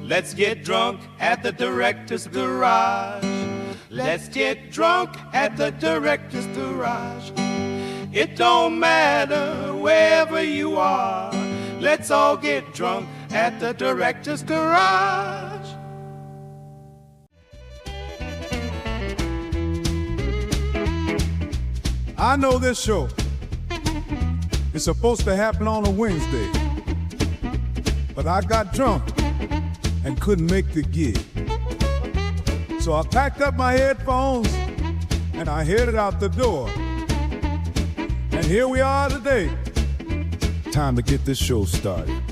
Let's get drunk at the director's garage. Let's get drunk at the director's garage. It don't matter wherever you are. Let's all get drunk at the director's garage. I know this show is supposed to happen on a Wednesday, but I got drunk and couldn't make the gig. So I packed up my headphones and I headed out the door. And here we are today. Time to get this show started.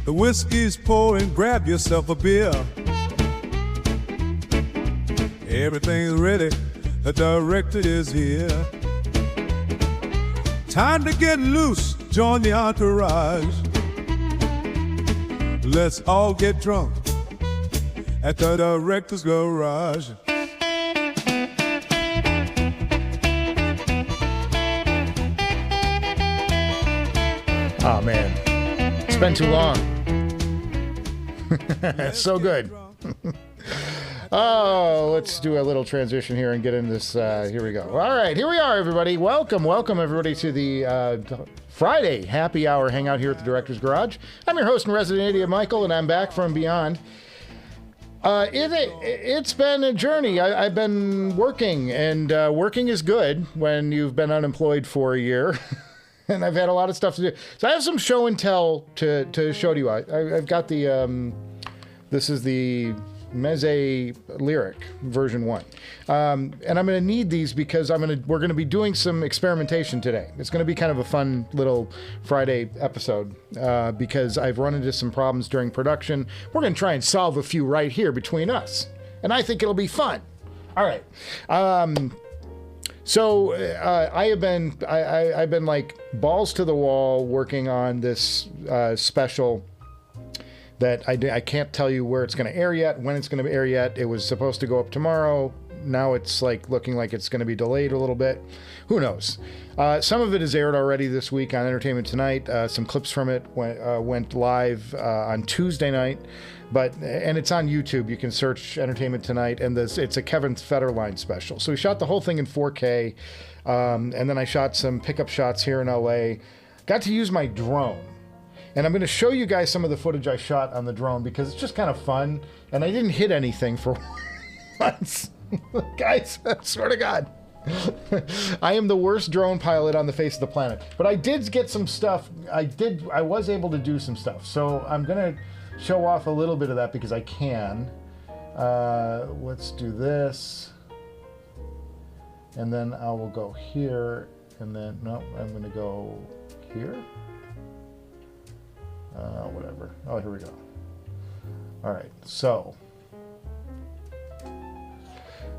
The whiskey's pouring, grab yourself a beer. Everything's ready, the director is here. Time to get loose, join the entourage. Let's all get drunk at the director's garage. Oh man, it's been too long. So good. Oh, let's do a little transition here and get into this. Here we go. All right, here we are, everybody. Welcome everybody to the Friday happy hour hangout here at the Director's Garage. I'm your host and resident idiot, Michael, and I'm back from beyond. It's been a journey. I've been working, and working is good when you've been unemployed for a year. And I've had a lot of stuff to do. So I have some show and tell to show to you. I've got the, this is the Meze Lyric version 1. And I'm going to need these because we're going to be doing some experimentation today. It's going to be kind of a fun little Friday episode because I've run into some problems during production. We're going to try and solve a few right here between us. And I think it'll be fun. All right. So I've been like balls to the wall working on this special that I can't tell you where it's going to air yet, when it's going to air yet. It was supposed to go up tomorrow. Now it's like looking like it's going to be delayed a little bit. Who knows? Some of it is aired already this week on Entertainment Tonight. Some clips from it went live on Tuesday night. And it's on YouTube. You can search Entertainment Tonight, and it's a Kevin Federline special. So we shot the whole thing in 4K, and then I shot some pickup shots here in LA. Got to use my drone, and I'm going to show you guys some of the footage I shot on the drone because it's just kind of fun, and I didn't hit anything for once. Guys, I swear to God. I am the worst drone pilot on the face of the planet. But I did get some stuff. I was able to do some stuff. So I'm going to show off a little bit of that because I can. Let's do this. And then I will go here. And then, no, I'm going to go here. Whatever. Oh, here we go. All right. So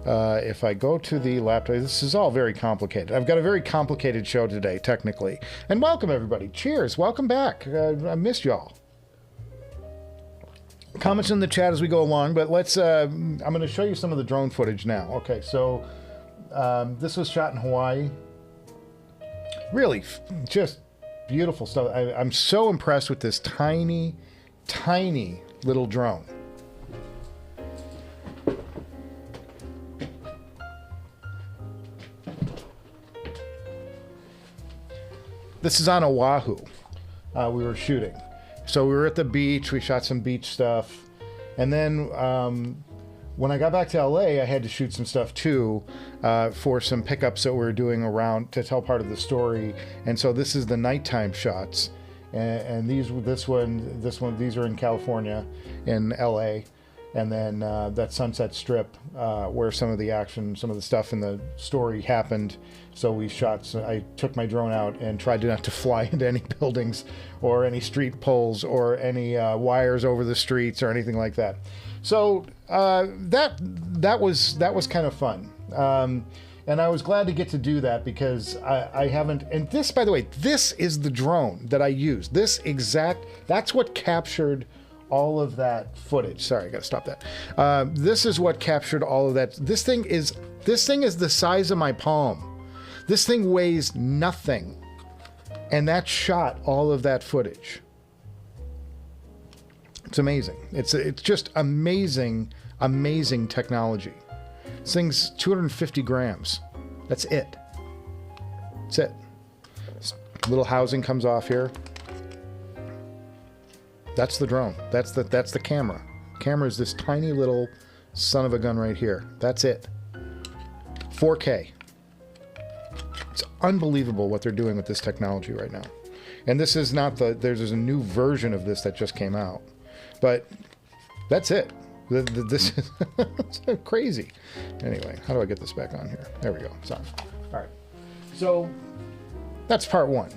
if I go to the laptop, this is all very complicated. I've got a very complicated show today, technically. And welcome, everybody. Cheers. Welcome back. I missed y'all. Comments in the chat as we go along, but let's, I'm going to show you some of the drone footage now. Okay, so this was shot in Hawaii. Really, just beautiful stuff. I'm so impressed with this tiny, tiny little drone. This is on Oahu. We were shooting. So we were at the beach, we shot some beach stuff, and then when I got back to LA, I had to shoot some stuff too for some pickups that we were doing around to tell part of the story. And so this is the nighttime shots, and these are in California, in LA, and then that Sunset Strip where some of the action, some of the stuff in the story happened. So we shot. So I took my drone out and tried not to fly into any buildings or any street poles or any wires over the streets or anything like that. So that was kind of fun. And I was glad to get to do that because I haven't, and this, by the way, this is the drone that I used. That's what captured all of that footage. Sorry, I gotta stop that. This is what captured all of that. This thing is the size of my palm. This thing weighs nothing. And that shot all of that footage. It's amazing. It's just amazing, amazing technology. This thing's 250 grams. That's it. That's it. This little housing comes off here. That's the drone. That's the camera. Camera is this tiny little son of a gun right here. That's it. 4K. It's unbelievable what they're doing with this technology right now. And this is not there's a new version of this that just came out. But that's it. This is crazy. Anyway, how do I get this back on here? There we go. It's on. All right. So that's part one.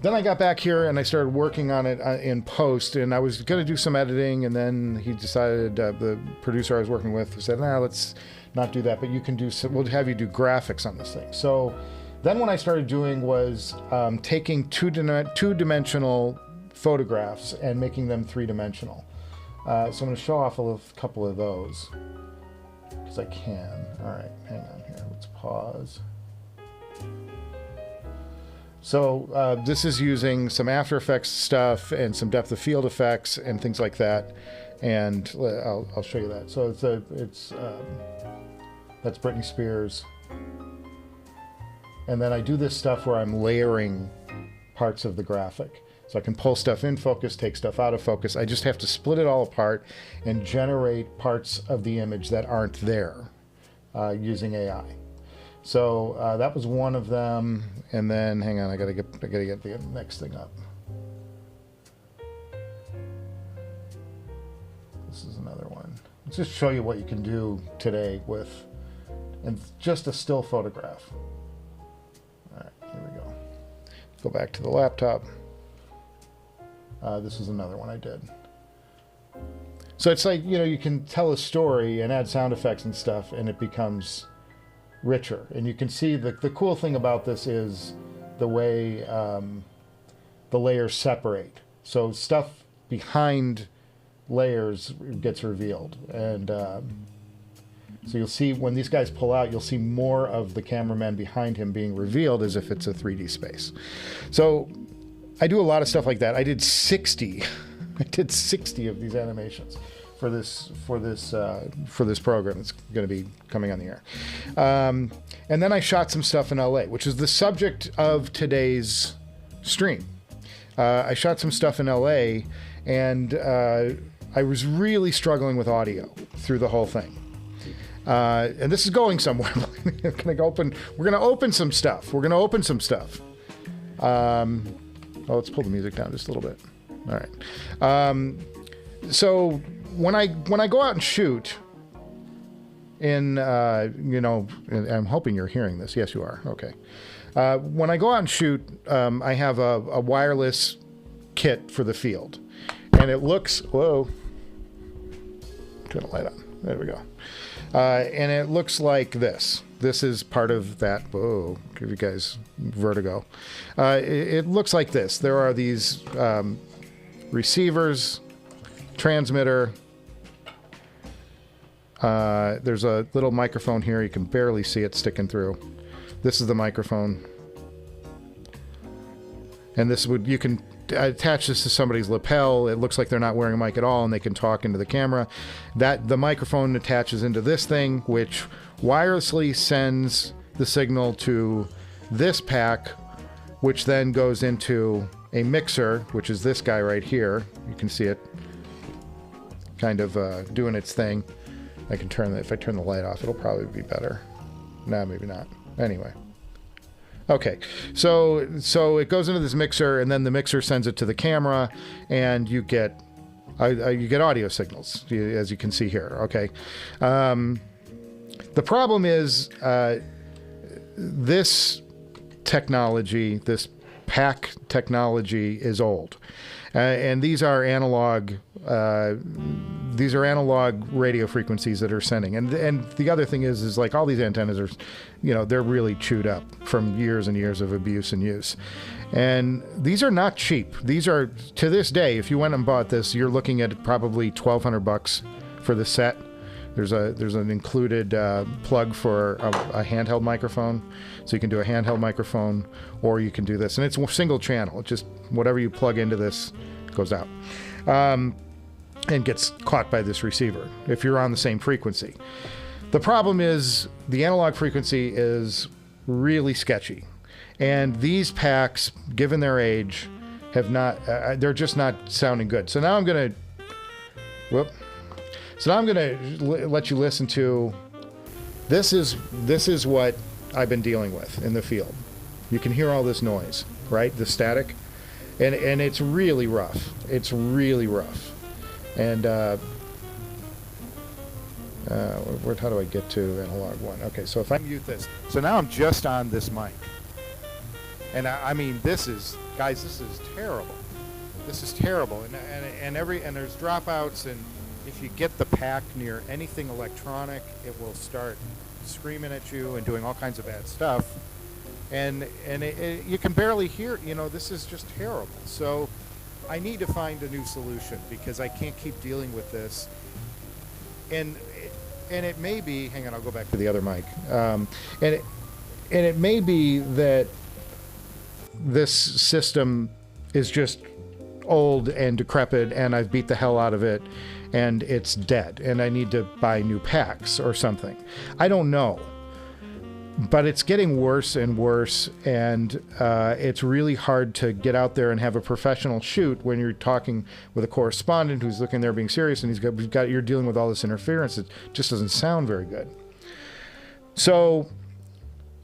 Then I got back here and I started working on it in post, and I was going to do some editing, and then he decided, the producer I was working with said, nah, let's not do that, but you can do some, we'll have you do graphics on this thing. So then what I started doing was taking two-dimensional photographs and making them three-dimensional. So I'm going to show off a couple of those because I can. All right, hang on here. Let's pause. So this is using some After Effects stuff and some depth of field effects and things like that. And I'll show you that. So that's Britney Spears. And then I do this stuff where I'm layering parts of the graphic. So I can pull stuff in focus, take stuff out of focus. I just have to split it all apart and generate parts of the image that aren't there using AI. So that was one of them. And then, hang on, I gotta get the next thing up. This is another one. Let's just show you what you can do today with just a still photograph. All right, here we go. Go back to the laptop. This is another one I did. So it's like, you know, you can tell a story and add sound effects and stuff, and it becomes richer. And you can see the cool thing about this is the way the layers separate. So stuff behind layers gets revealed. And so you'll see when these guys pull out, you'll see more of the cameraman behind him being revealed as if it's a 3D space. So I do a lot of stuff like that. I did 60. I did 60 of these animations for this program. It's going to be coming on the air. And then I shot some stuff in LA, which is the subject of today's stream. I shot some stuff in LA, and I was really struggling with audio through the whole thing. And this is going somewhere. We're going to open some stuff. Oh, let's pull the music down just a little bit. All right. So when I go out and shoot, I'm hoping you're hearing this. Yes, you are. Okay. When I go out and shoot, I have a wireless kit for the field, and it looks. Whoa. Turn the light on. There we go. And it looks like this. This is part of that. Whoa, give you guys vertigo. It looks like this. There are these receivers, transmitter. There's a little microphone here. You can barely see it sticking through. This is the microphone. And you can attach this to somebody's lapel. It looks like they're not wearing a mic at all, and they can talk into the camera. The microphone attaches into this thing, which wirelessly sends the signal to this pack, which then goes into a mixer, which is this guy right here. You can see it kind of doing its thing. I can if I turn the light off, it'll probably be better. No, maybe not. Anyway. Okay, so it goes into this mixer, and then the mixer sends it to the camera, and you get audio signals, as you can see here. Okay, the problem is this technology, this pack technology, is old, and these are analog. these are analog radio frequencies that are sending. And the other thing is like all these antennas are, you know, they're really chewed up from years and years of abuse and use. And these are not cheap. These are, to this day, if you went and bought this, you're looking at probably $1,200 for the set. There's an included plug for a handheld microphone, so you can do a handheld microphone, or you can do this, and it's single channel. It's just whatever you plug into this goes out, and gets caught by this receiver if you're on the same frequency. The problem is the analog frequency is really sketchy, and these packs, given their age, have not. They're just not sounding good. So now I'm gonna. So now I'm going to let you listen to, this is what I've been dealing with in the field. You can hear all this noise, right? The static. And it's really rough. It's really rough. And how do I get to analog one? Okay, so if I mute this. So now I'm just on this mic. And I mean, this is terrible. This is terrible. And there's dropouts, and if you get the pack near anything electronic, it will start screaming at you and doing all kinds of bad stuff. And you can barely hear, you know, this is just terrible. So I need to find a new solution because I can't keep dealing with this. And it may be, hang on, I'll go back to the other mic. And it may be that this system is just old and decrepit, and I've beat the hell out of it, and it's dead, and I need to buy new packs or something. I don't know, but it's getting worse and worse, and it's really hard to get out there and have a professional shoot when you're talking with a correspondent who's looking there being serious, and you're dealing with all this interference. It just doesn't sound very good. So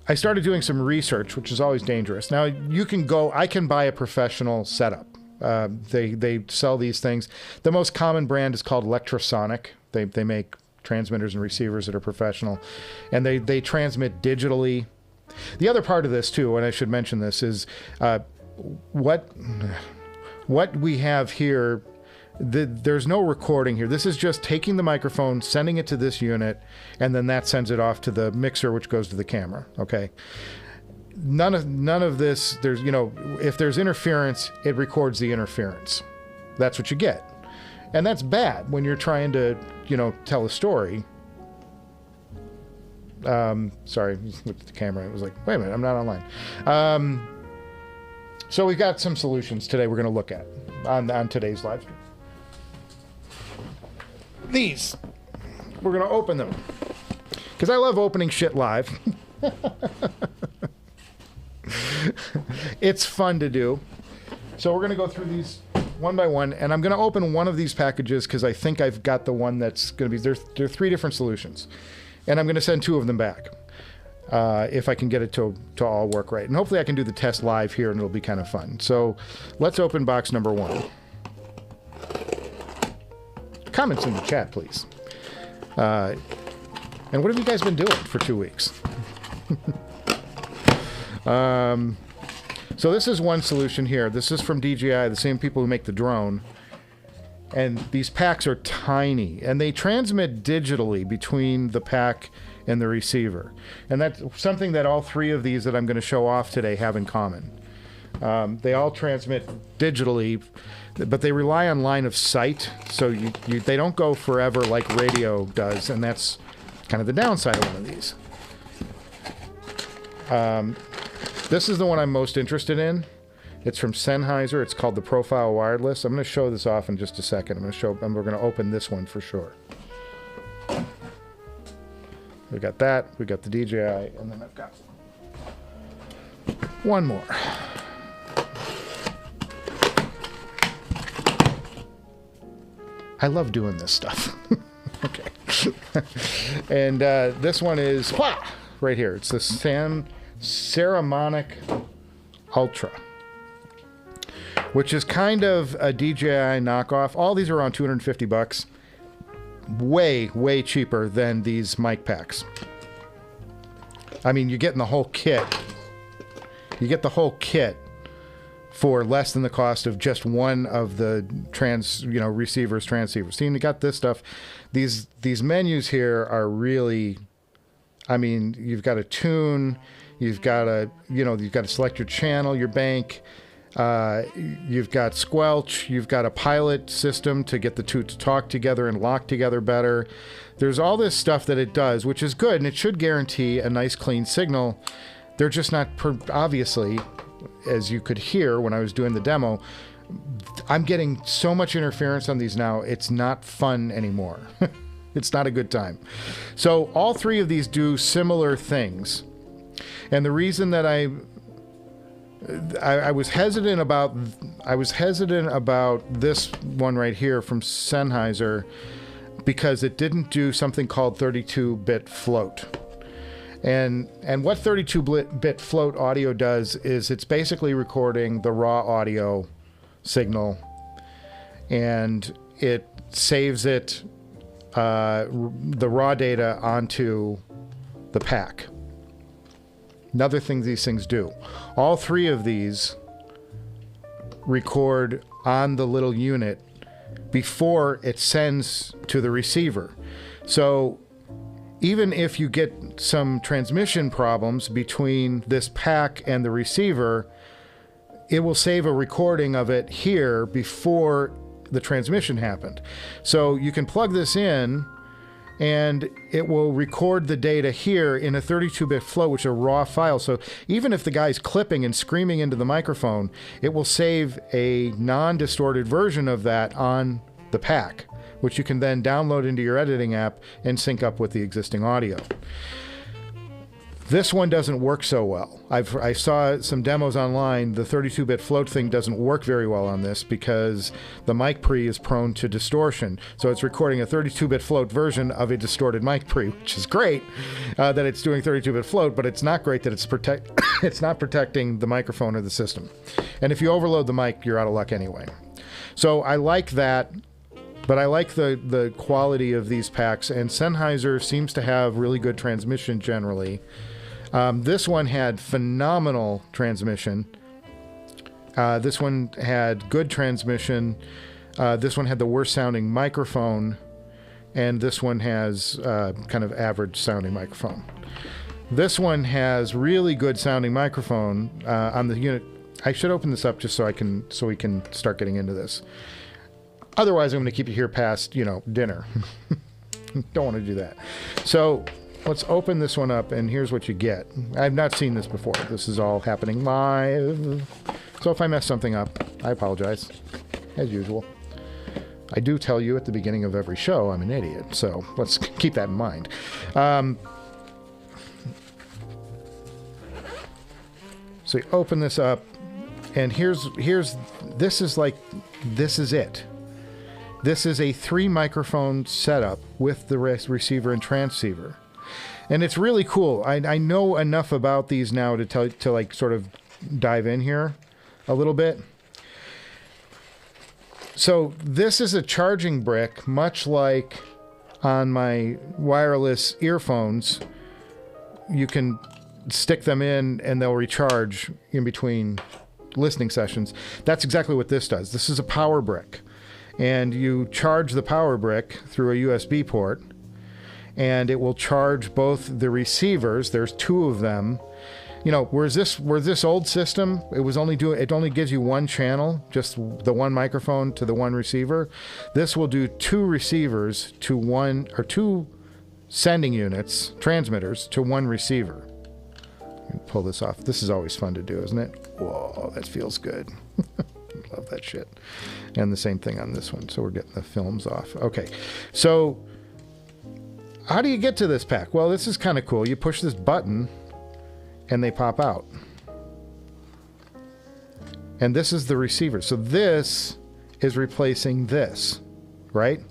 I started doing some research, which is always dangerous. Now I can buy a professional setup. They sell these things. The most common brand is called Electrosonic. They make transmitters and receivers that are professional, and they transmit digitally. The other part of this too, and I should mention this, is what we have here. There's no recording here. This is just taking the microphone, sending it to this unit, and then that sends it off to the mixer, which goes to the camera. Okay. None of this, there's, you know, if there's interference, it records the interference. That's what you get. And that's bad when you're trying to, you know, tell a story. Sorry, looked at the camera. It was like, wait a minute, I'm not online. So we've got some solutions today we're going to look at on today's live stream. These, we're going to open them because I love opening shit live. It's fun to do. So we're going to go through these one by one, and I'm going to open one of these packages because I think I've got the one that's going to be, there are 3 different solutions, and I'm going to send 2 of them back if I can get it to all work right. And hopefully I can do the test live here, and it'll be kind of fun. So let's open box number 1. Comments in the chat, please. And what have you guys been doing for 2 weeks? So this is one solution here. This is from DJI, the same people who make the drone. And these packs are tiny, and they transmit digitally between the pack and the receiver. And that's something that all 3 of these that I'm going to show off today have in common. They all transmit digitally, but they rely on line of sight, so they don't go forever like radio does, and that's kind of the downside of one of these. This is the one I'm most interested in. It's from Sennheiser. It's called the Profile Wireless. I'm going to show this off in just a second. We're going to open this one for sure. We got that. We got the DJI, and then I've got one more. I love doing this stuff. Okay. And this one is right here. It's the Saramonic Ultra, which is kind of a DJI knockoff. All these are around $250. Way, way cheaper than these mic packs. I mean, you're getting the whole kit. You get the whole kit for less than the cost of just one of the transceivers. See, you got this stuff. These menus here are really, I mean, you've got to tune, you've got to select your channel, your bank, you've got squelch, you've got a pilot system to get the two to talk together and lock together better. There's all this stuff that it does, which is good, and it should guarantee a nice clean signal. They're just not, obviously, as you could hear when I was doing the demo, I'm getting so much interference on these now, it's not fun anymore. It's not a good time. So all three of these do similar things. And the reason that I was hesitant about this one right here from Sennheiser, because it didn't do something called 32-bit float. And what 32-bit float audio does is it's basically recording the raw audio signal, and it saves it, the raw data, onto the pack. Another thing these things do. All three of these record on the little unit before it sends to the receiver. So even if you get some transmission problems between this pack and the receiver, it will save a recording of it here before the transmission happened. So you can plug this in and it will record the data here in a 32-bit float, which is a raw file. So even if the guy's clipping and screaming into the microphone, it will save a non-distorted version of that on the pack, which you can then download into your editing app and sync up with the existing audio. This one doesn't work so well. I saw some demos online. The 32-bit float thing doesn't work very well on this because the mic pre is prone to distortion. So it's recording a 32-bit float version of a distorted mic pre, which is great that it's doing 32-bit float, but it's not great that it's not protecting the microphone or the system. And if you overload the mic, you're out of luck anyway. So I like that. But I like the quality of these packs, and Sennheiser seems to have really good transmission generally. This one had phenomenal transmission. This one had good transmission. This one had the worst sounding microphone, and this one has kind of average sounding microphone. This one has really good sounding microphone on the unit. I should open this up just so we can start getting into this. Otherwise, I'm going to keep you here past, dinner. Don't want to do that. So let's open this one up, and here's what you get. I've not seen this before. This is all happening live. So if I mess something up, I apologize, as usual. I do tell you at the beginning of every show I'm an idiot, so let's keep that in mind. So you open this up, and this is it. This is a 3-microphone setup with the receiver and transceiver. And it's really cool. I know enough about these now to sort of dive in here a little bit. So this is a charging brick, much like on my wireless earphones. You can stick them in and they'll recharge in between listening sessions. That's exactly what this does. This is a power brick. And you charge the power brick through a USB port, and it will charge both the receivers. There's 2 of them. Whereas this old system, it only gives you one channel, just the one microphone to the one receiver. This will do 2 receivers to one, or 2 sending units, transmitters, to one receiver. Pull this off. This is always fun to do, isn't it? Whoa, that feels good. Love that shit. And the same thing on this one. So we're getting the films off. Okay. So how do you get to this pack? Well, this is kind of cool. You push this button and they pop out. And this is the receiver. So this is replacing this, right?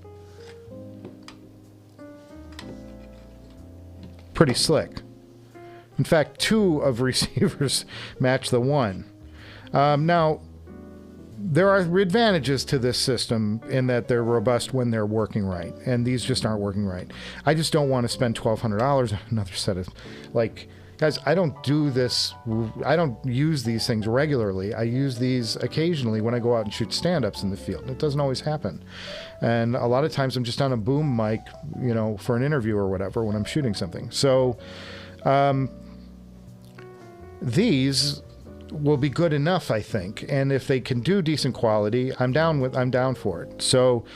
Pretty slick. In fact, 2 of receivers match the one. Now, there are advantages to this system in that they're robust when they're working right, and these just aren't working right. I just don't want to spend $1,200 on another set of, Guys, I don't do this. I don't use these things regularly. I use these occasionally when I go out and shoot stand-ups in the field. It doesn't always happen. And a lot of times I'm just on a boom mic, you know, for an interview or whatever when I'm shooting something. So these will be good enough, I think. And if they can do decent quality, I'm down for it. So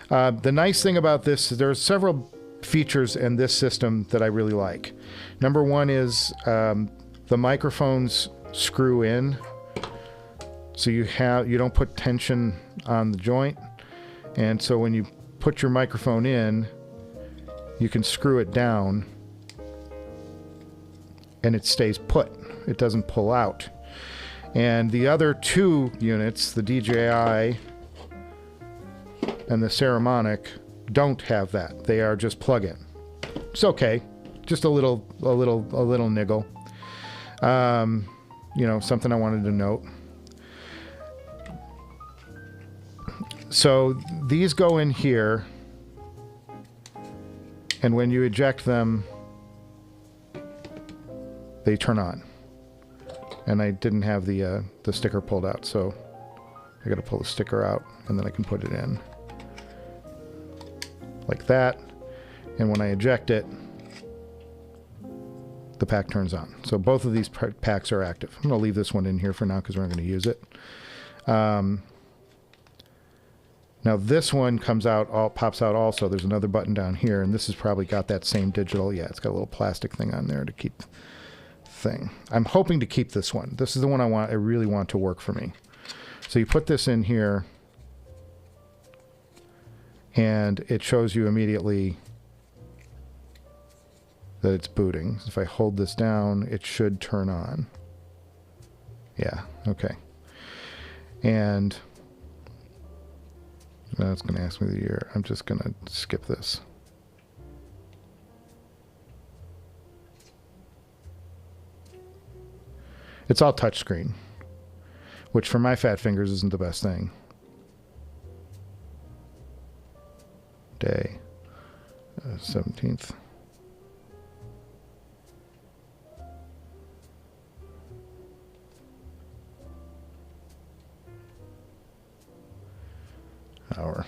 the nice thing about this is there's several features in this system that I really like. Number one is the microphones screw in, so you don't put tension on the joint, and so when you put your microphone in, you can screw it down and it stays put. It doesn't pull out. And the other two units, the DJI and the Saramonic, don't have that. They are just plug-in. It's okay. Just a little niggle. You know, something I wanted to note. So these go in here, and when you eject them, they turn on. And I didn't have the sticker pulled out, so I got to pull the sticker out, and then I can put it in like that. And when I eject it, the pack turns on. So both of these packs are active. I'm going to leave this one in here for now because we're not going to use it. Now this one pops out also. There's another button down here, and this has probably got that same digital. Yeah, it's got a little plastic thing on there to keep thing. I'm hoping to keep this one. This is the one I really want to work for me. So you put this in here, and it shows you immediately that it's booting. If I hold this down, it should turn on. Yeah, okay. And now it's going to ask me the year. I'm just going to skip this. It's all touchscreen, which for my fat fingers isn't the best thing. Day 17th. Hour.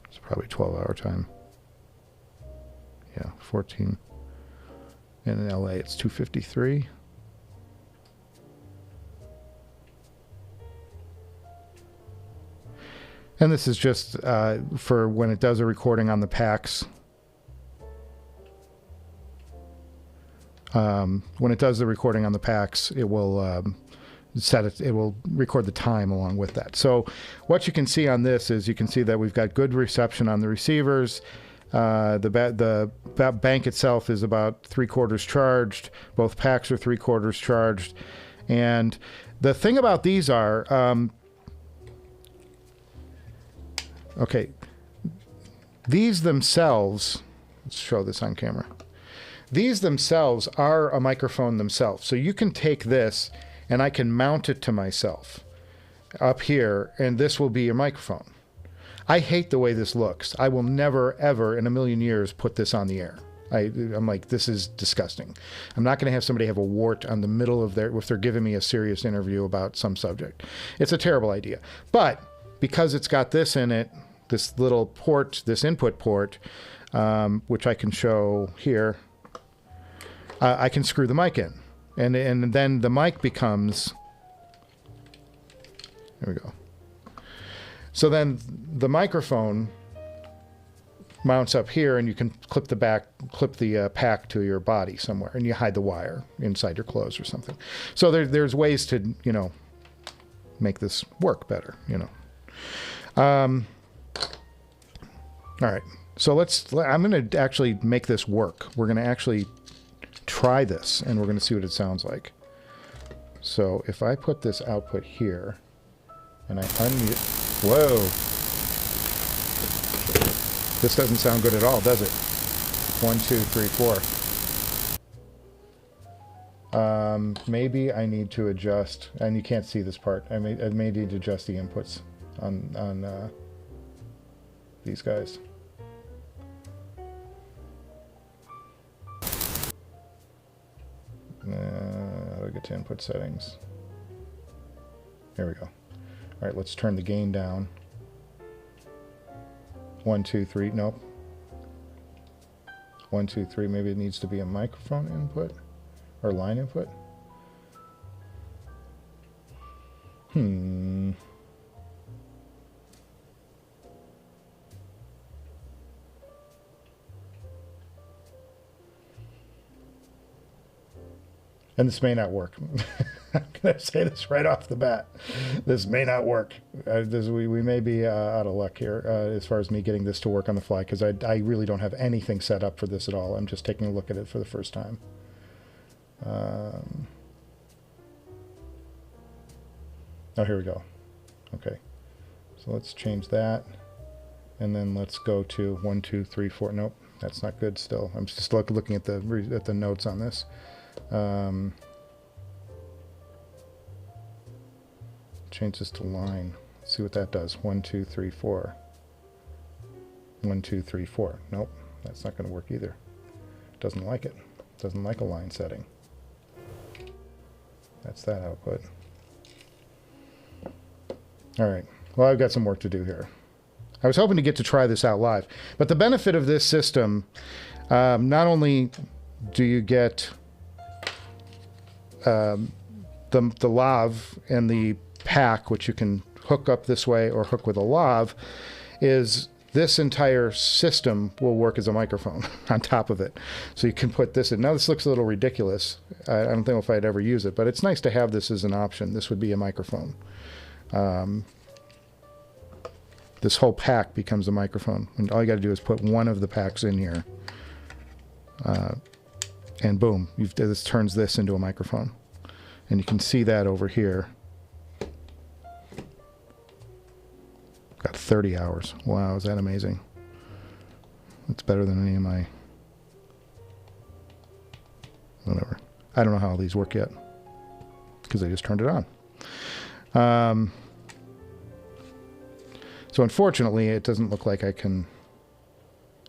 It's probably 12-hour time. Yeah, 14. And in LA, it's 2:53. And this is just for when it does a recording on the packs. When it does the recording on the packs, it will it will record the time along with that. So what you can see on this is you can see that we've got good reception on the receivers. The bank itself is about 3/4 charged. Both packs are 3/4 charged. And the thing about these are, okay, these themselves, let's show this on camera. These themselves are a microphone themselves. So you can take this and I can mount it to myself up here, and this will be a microphone. I hate the way this looks. I will never, ever in a million years put this on the air. I'm like, this is disgusting. I'm not going to have somebody have a wart on the middle of if they're giving me a serious interview about some subject. It's a terrible idea. But because it's got this in it, this little port, this input port, which I can show here, I can screw the mic in. And then the mic becomes, there we go. So then the microphone mounts up here, and you can clip the pack to your body somewhere, and you hide the wire inside your clothes or something. So there's ways to, you know, make this work better, you know. All right, so I'm going to actually make this work. We're going to actually try this, and we're going to see what it sounds like. So if I put this output here, and I unmute, whoa. This doesn't sound good at all, does it? 1, 2, 3, 4. Maybe I need to adjust, and you can't see this part. I may need to adjust the inputs on these guys. How do I get to input settings? There we go. All right, let's turn the gain down. 1, 2, 3. Nope. 1, 2, 3. Maybe it needs to be a microphone input or line input. And this may not work. I'm going to say this right off the bat. This may not work. We may be out of luck here as far as me getting this to work on the fly, because I really don't have anything set up for this at all. I'm just taking a look at it for the first time. Oh, here we go. Okay. So let's change that. And then let's go to 1, 2, 3, 4. Nope, that's not good still. I'm just looking at the notes on this. Change this to line. Let's see what that does. 1, 2, 3, 4. 1, 2, 3, 4. Nope, that's not going to work either. Doesn't like it. Doesn't like a line setting. That's that output. All right. Well, I've got some work to do here. I was hoping to get to try this out live, but the benefit of this system, not only do you get the lav and the pack, which you can hook up this way or hook with a lav, is this entire system will work as a microphone on top of it. So you can put this in. Now this looks a little ridiculous. I don't think if I'd ever use it, but it's nice to have this as an option. This would be a microphone. This whole pack becomes a microphone. And all you got to do is put one of the packs in here. And boom, this turns this into a microphone. And you can see that over here. Got 30 hours. Wow, is that amazing? It's better than any of my... whatever. I don't know how all these work yet, because I just turned it on. So unfortunately, it doesn't look like I'm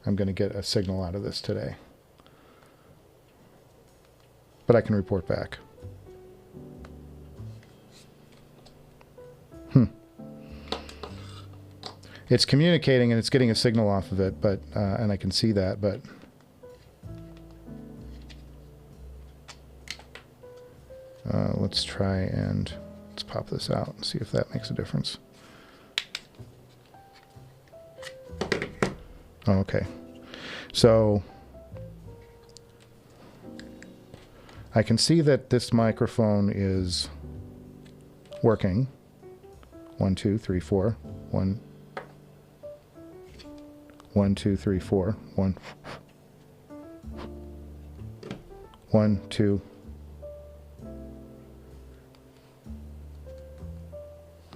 going to get a signal out of this today. But I can report back. It's communicating and it's getting a signal off of it, but and I can see that, but let's try and let's pop this out and see if that makes a difference. Oh, okay. So I can see that this microphone is working. 1, 2, 3, 4. 1, 1, 2, 3, 4. 1, 1, 2.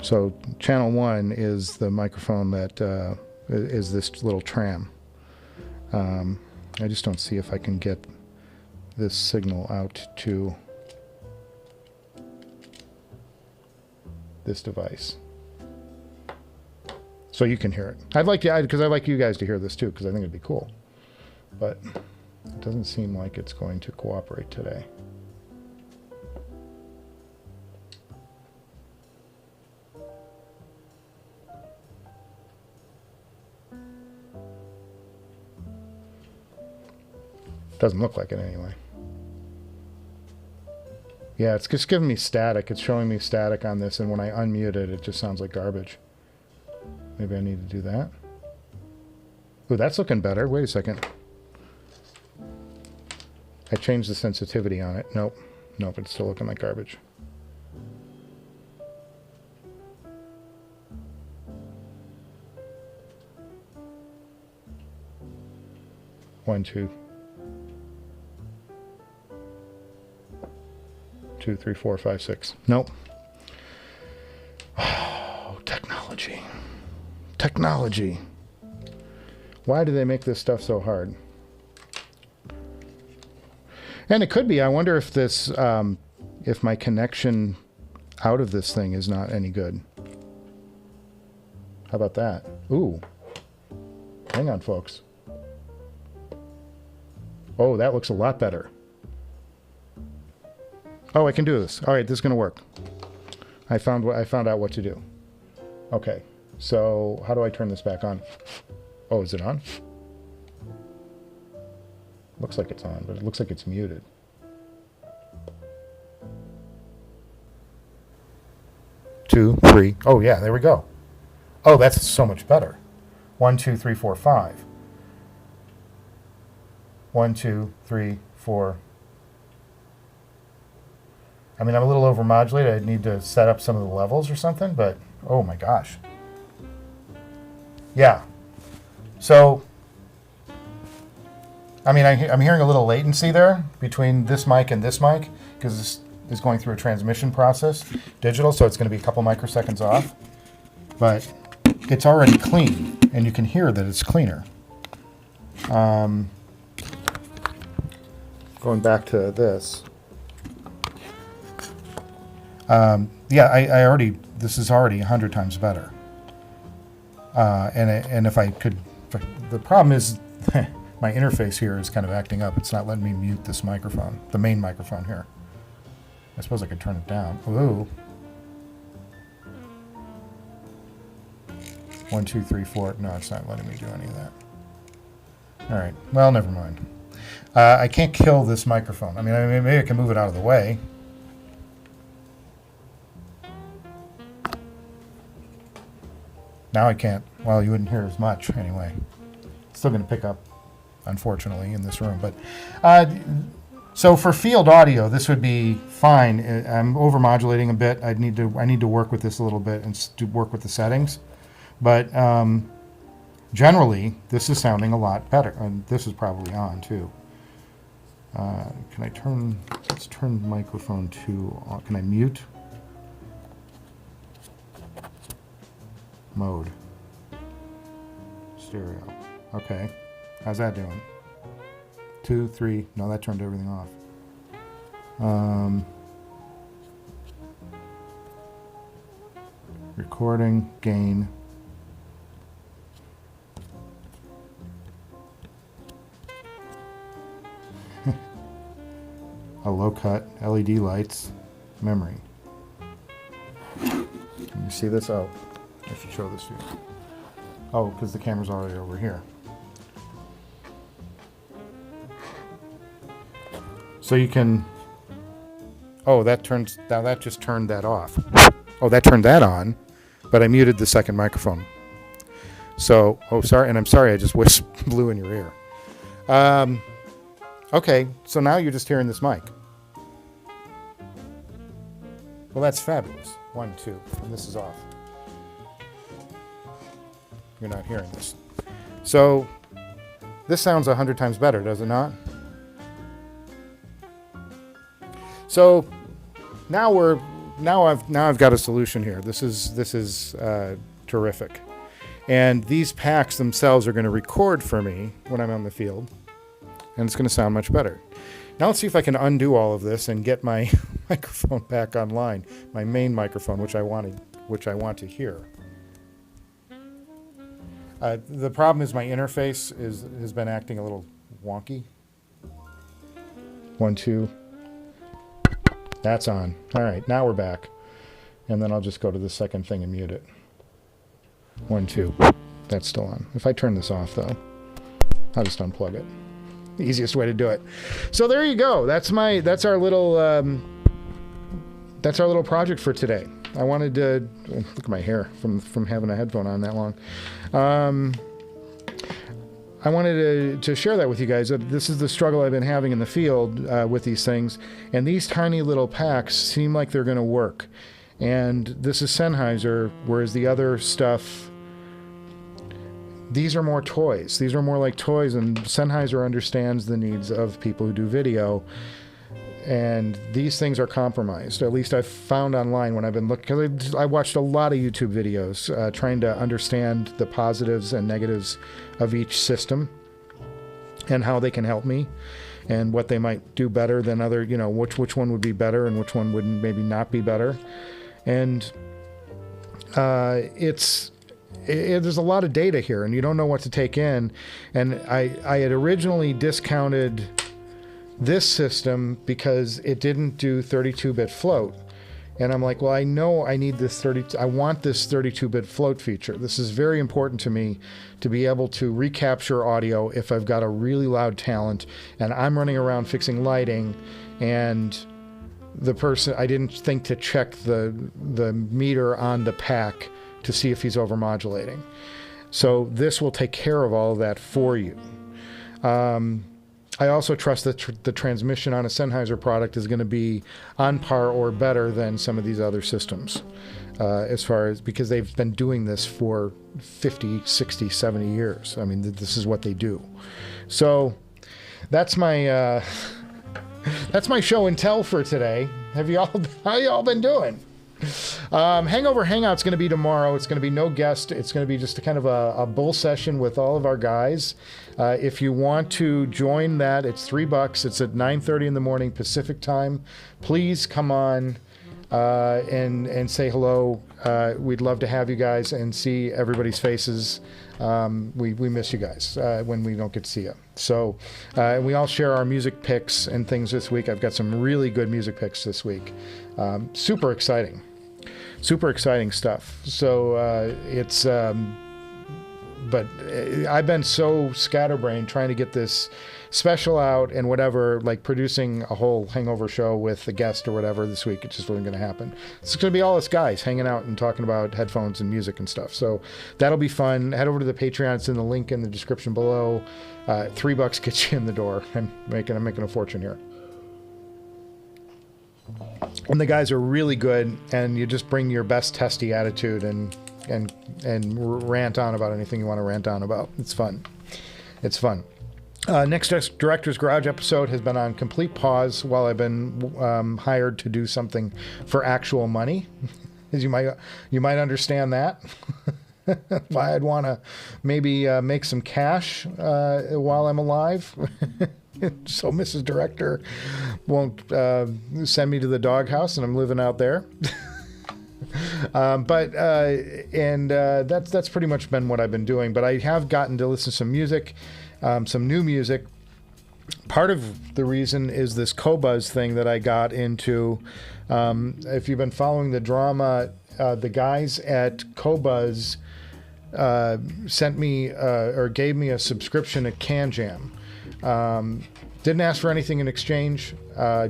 So channel 1 is the microphone that is this little tram. I just don't see if I can get this signal out to this device. So you can hear it. I'd like to, because I'd like you guys to hear this too, because I think it'd be cool. But it doesn't seem like it's going to cooperate today. Doesn't look like it anyway. Yeah, it's just giving me static. It's showing me static on this, and when I unmute it, it just sounds like garbage. Maybe I need to do that. Ooh, that's looking better. Wait a second. I changed the sensitivity on it. Nope. Nope, it's still looking like garbage. One, two. 2, 3, 4, 5, 6. Nope. Oh, technology. Technology. Why do they make this stuff so hard? And it could be, I wonder if this, if my connection out of this thing is not any good. How about that? Ooh. Hang on, folks. Oh, that looks a lot better. Oh, I can do this. All right, this is going to work. I found out what to do. Okay, so how do I turn this back on? Oh, is it on? Looks like it's on, but it looks like it's muted. Two, three. Oh, yeah, there we go. Oh, that's so much better. 1, 2, 3, 4, 5. 1, 2, 3, 4. I mean, I'm a little overmodulated. I need to set up some of the levels or something, but oh my gosh. Yeah. So, I mean, I'm hearing a little latency there between this mic and this mic because this is going through a transmission process, digital, so it's going to be a couple microseconds off. But it's already clean, and you can hear that it's cleaner. Going back to this. Yeah, I already, this is already 100 times better. And if I could, the problem is my interface here is kind of acting up. It's not letting me mute this microphone, the main microphone here. I suppose I could turn it down. Ooh. 1, 2, 3, 4. No, it's not letting me do any of that. All right. Well, never mind. I can't kill this microphone. I mean, maybe I can move it out of the way. Now I can't. Well, you wouldn't hear as much anyway. Still going to pick up, unfortunately, in this room. But so for field audio, this would be fine. I'm overmodulating a bit. I need to work with this a little bit and to work with the settings. But generally, this is sounding a lot better. And this is probably on too. Can I turn? Let's turn microphone 2 on. Can I mute? Mode. Stereo. Okay. How's that doing? 2, 3. No, that turned everything off. Recording, gain. A low cut, LED lights, memory. Can you see this? Oh, I should show this to you. Oh, because the camera's already over here. So you can, oh, that turns, now that just turned that off. Oh, that turned that on, but I muted the second microphone. So, oh, sorry, and I'm sorry, I just blew in your ear. Okay, so now you're just hearing this mic. Well, that's fabulous. 1, 2, and this is off. You're not hearing this. So, this sounds 100 times better, does it not? So, now I've got a solution here. This is terrific. And these packs themselves are going to record for me when I'm on the field. And it's going to sound much better. Now let's see if I can undo all of this and get my microphone back online, my main microphone, which I want to hear. The problem is my interface has been acting a little wonky. 1, 2. That's on. All right, now we're back. And then I'll just go to the second thing and mute it. 1, 2. That's still on. If I turn this off, though, I'll just unplug it. The easiest way to do it. So there you go. That's our little project for today. I wanted to look at my hair from having a headphone on that long. I wanted to share that with you guys. This is the struggle I've been having in the field with these things, and these tiny little packs seem like they're going to work. And this is Sennheiser, whereas the other stuff, these are more toys. These are more like toys, and Sennheiser understands the needs of people who do video. And these things are compromised. At least I've found online when I've been looking, because I watched a lot of YouTube videos trying to understand the positives and negatives of each system and how they can help me and what they might do better than other, you know, which one would be better and which one would maybe not be better. And there's a lot of data here, and you don't know what to take in. And I had originally discounted this system because it didn't do 32-bit float. And I'm like, well, I know I need this I want this 32-bit float feature. This is very important to me to be able to recapture audio if I've got a really loud talent and I'm running around fixing lighting, and the person, I didn't think to check the meter on the pack to see if he's overmodulating. So this will take care of all of that for you. I also trust that the transmission on a Sennheiser product is going to be on par or better than some of these other systems, as far as, because they've been doing this for 50, 60, 70 years. I mean, this is what they do. So that's my show and tell for today. How y'all been doing? Hangover Hangout's going to be tomorrow. It's going to be no guest. It's going to be just a kind of a bull session with all of our guys. If you want to join that, it's $3. It's at 9:30 in the morning Pacific time. Please come on and say hello. We'd love to have you guys and see everybody's faces. We miss you guys when we don't get to see you. So we all share our music picks and things this week. I've got some really good music picks this week. Super exciting stuff. So it's but I've been so scatterbrained trying to get this special out and whatever, like producing a whole hangover show with a guest or whatever this week. It just wasn't going to happen. It's going to be all us guys hanging out and talking about headphones and music and stuff. So that'll be fun. Head over to the Patreon. It's in the link in the description below. $3 gets you in the door. I'm making a fortune here. And the guys are really good, and you just bring your best testy attitude and rant on about anything you want to rant on about. It's fun. Next Director's Garage episode has been on complete pause while I've been hired to do something for actual money. As you might understand that. Why I'd want to maybe make some cash while I'm alive. So Mrs. Director won't send me to the doghouse, and I'm living out there. That's pretty much been what I've been doing. But I have gotten to listen to some music, some new music. Part of the reason is this Qobuz thing that I got into. If you've been following the drama, the guys at Qobuz sent me or gave me a subscription at CanJam. Didn't ask for anything in exchange,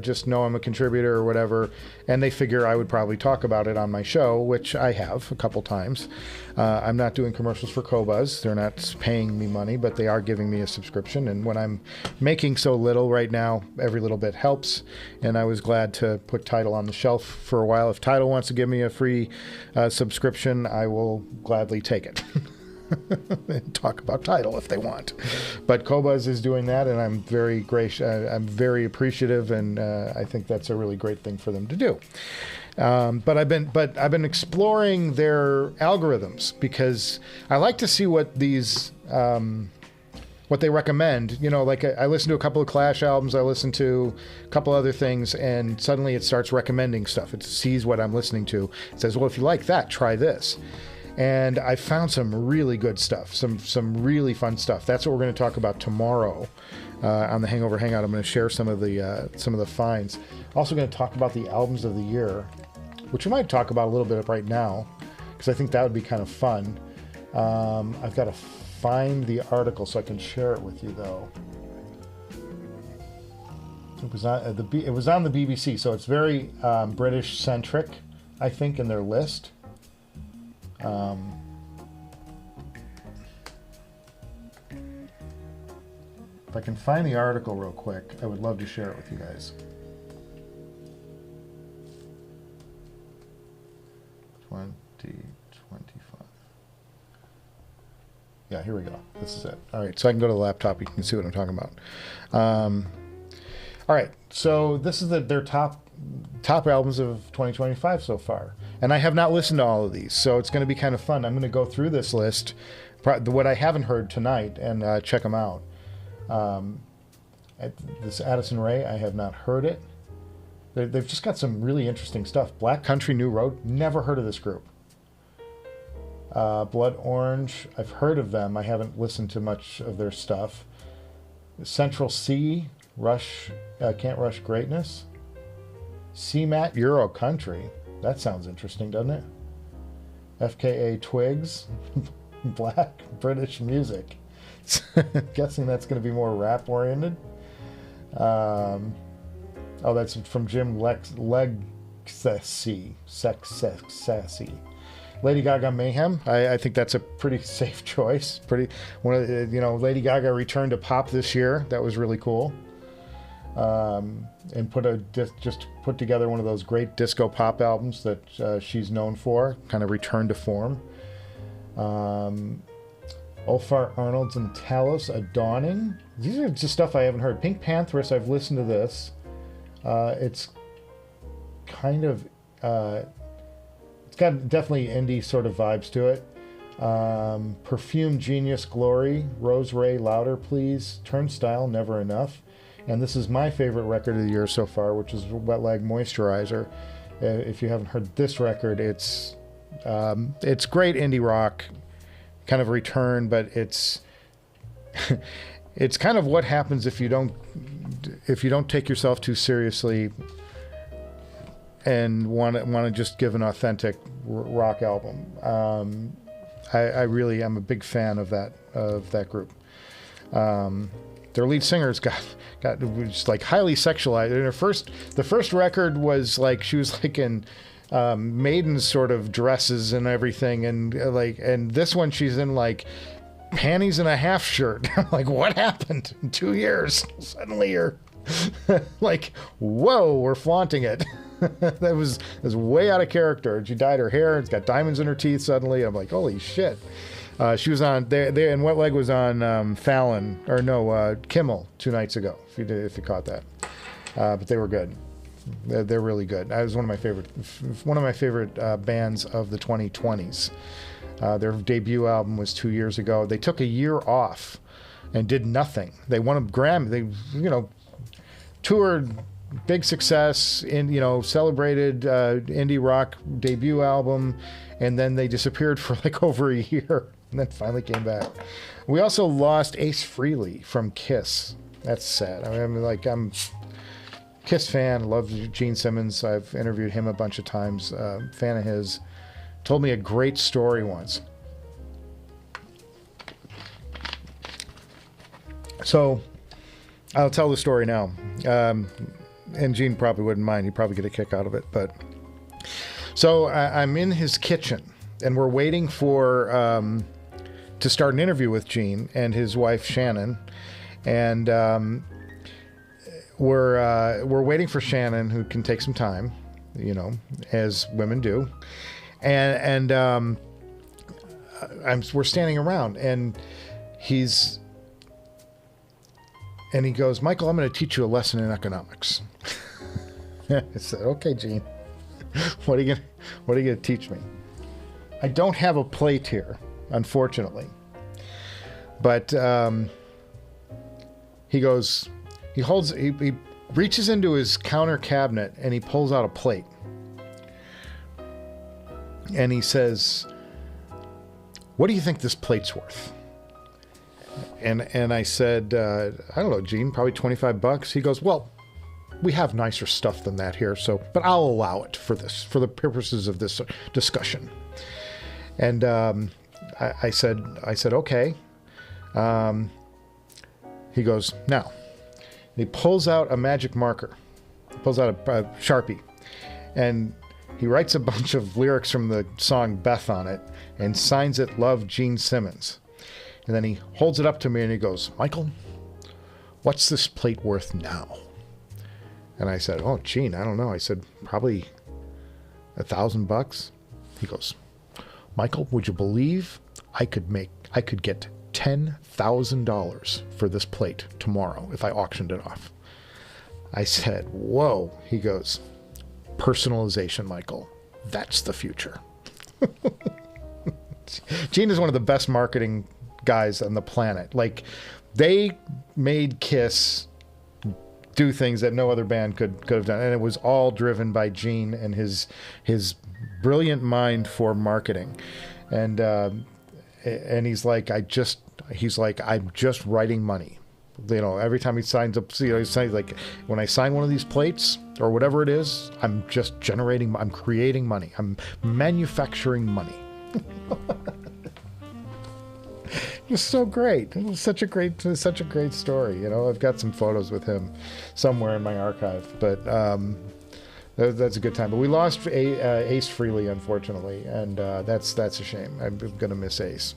just know I'm a contributor or whatever, and they figure I would probably talk about it on my show, which I have a couple times. I'm not doing commercials for Qobuz. They're not paying me money, but they are giving me a subscription, and when I'm making so little right now, every little bit helps, and I was glad to put Tidal on the shelf for a while. If Tidal wants to give me a free subscription, I will gladly take it. And talk about Tidal if they want, but Qobuz is doing that, and I'm very gracious. I'm very appreciative, and I think that's a really great thing for them to do. But I've been exploring their algorithms because I like to see what these what they recommend. You know, like I listened to a couple of Clash albums, I listened to a couple other things, and suddenly it starts recommending stuff. It sees what I'm listening to. It says, well, if you like that, try this. And I found some really good stuff, some really fun stuff. That's what we're going to talk about tomorrow on the Hangover Hangout. I'm going to share some of the finds. Also going to talk about the albums of the year, which we might talk about a little bit right now, because I think that would be kind of fun. I've got to find the article so I can share it with you, though. It was on the BBC, so it's very British centric, I think, in their list. If I can find the article real quick, I would love to share it with you guys. 2025. Yeah, here we go. This is it. All right, so I can go to the laptop. You can see what I'm talking about. All right, so this is their top albums of 2025 so far. And I have not listened to all of these, so it's going to be kind of fun. I'm going to go through this list, what I haven't heard tonight, and check them out. This Addison Rae, I have not heard it. They've just got some really interesting stuff. Black Country New Road, never heard of this group. Blood Orange, I've heard of them. I haven't listened to much of their stuff. Central C, Can't Rush Greatness. CMAT Euro Country. That sounds interesting, doesn't it? FKA Twigs. Black British Music. Guessing that's going to be more rap oriented. That's from Jim Legacy. Sassy. Lady Gaga Mayhem. I think that's a pretty safe choice. Lady Gaga returned to pop this year. That was really cool. And just put together one of those great disco pop albums that she's known for. Kind of returned to form. Olfar Arnold's and Talos, A Dawning. These are just stuff I haven't heard. Pink Panthers, I've listened to this. It's kind of, it's got definitely indie sort of vibes to it. Perfume Genius Glory, Rose Ray Louder Please, Turnstile Never Enough. And this is my favorite record of the year so far, which is Wet Leg Moisturizer. If you haven't heard this record, it's great indie rock, kind of return, but it's it's kind of what happens if you don't take yourself too seriously and want to just give an authentic rock album. I really am a big fan of that group. Their lead singer's got just like highly sexualized. And the first record was like she was like in maiden sort of dresses and everything, and this one she's in like panties and a half shirt. I'm like, what happened in 2 years? Suddenly you're like, whoa, we're flaunting it. that was way out of character. She dyed her hair. It's got diamonds in her teeth suddenly. I'm like, holy shit. She was on there, and Wet Leg was on Kimmel 2 nights ago. If you caught that, but they were good. They're really good. That was one of my favorite bands of the 2020s. Their debut album was 2 years ago. They took a year off and did nothing. They won a Grammy. They toured, big success, in celebrated indie rock debut album, and then they disappeared for like over a year. And then finally came back. We also lost Ace Frehley from Kiss. That's sad. I'm a Kiss fan. Love Gene Simmons. I've interviewed him a bunch of times. Fan of his. Told me a great story once. So I'll tell the story now. And Gene probably wouldn't mind. He'd probably get a kick out of it. But so I'm in his kitchen, and we're waiting for to start an interview with Gene and his wife Shannon, and we're waiting for Shannon, who can take some time, as women do, and we're standing around, and he goes, Michael, I'm going to teach you a lesson in economics. I said, okay, Gene, what are you going to teach me? I don't have a plate here, unfortunately. But he reaches into his counter cabinet and he pulls out a plate. And he says, what do you think this plate's worth? And I said, I don't know, Gene, probably $25. He goes, well, we have nicer stuff than that here, but I'll allow it for the purposes of this discussion. And I said, okay. He goes, now. And he pulls out a magic marker. He pulls out a Sharpie. And he writes a bunch of lyrics from the song Beth on it and signs it, Love, Gene Simmons. And then he holds it up to me and he goes, Michael, what's this plate worth now? And I said, oh, Gene, I don't know. I said, probably $1,000. He goes, Michael, would you believe I could get $10,000 for this plate tomorrow if I auctioned it off? I said, whoa. He goes, personalization, Michael. That's the future. Gene is one of the best marketing guys on the planet. Like, they made Kiss do things that no other band could have done, and it was all driven by Gene and his brilliant mind for marketing. and he's like, I'm just writing money. You know, every time he signs up, you know, he's saying like, when I sign one of these plates or whatever it is, I'm creating money. I'm manufacturing money. It's so great. It was such a great story. You know, I've got some photos with him somewhere in my archive, but that's a good time. But we lost Ace Frehley, unfortunately, and that's a shame. I'm gonna miss Ace.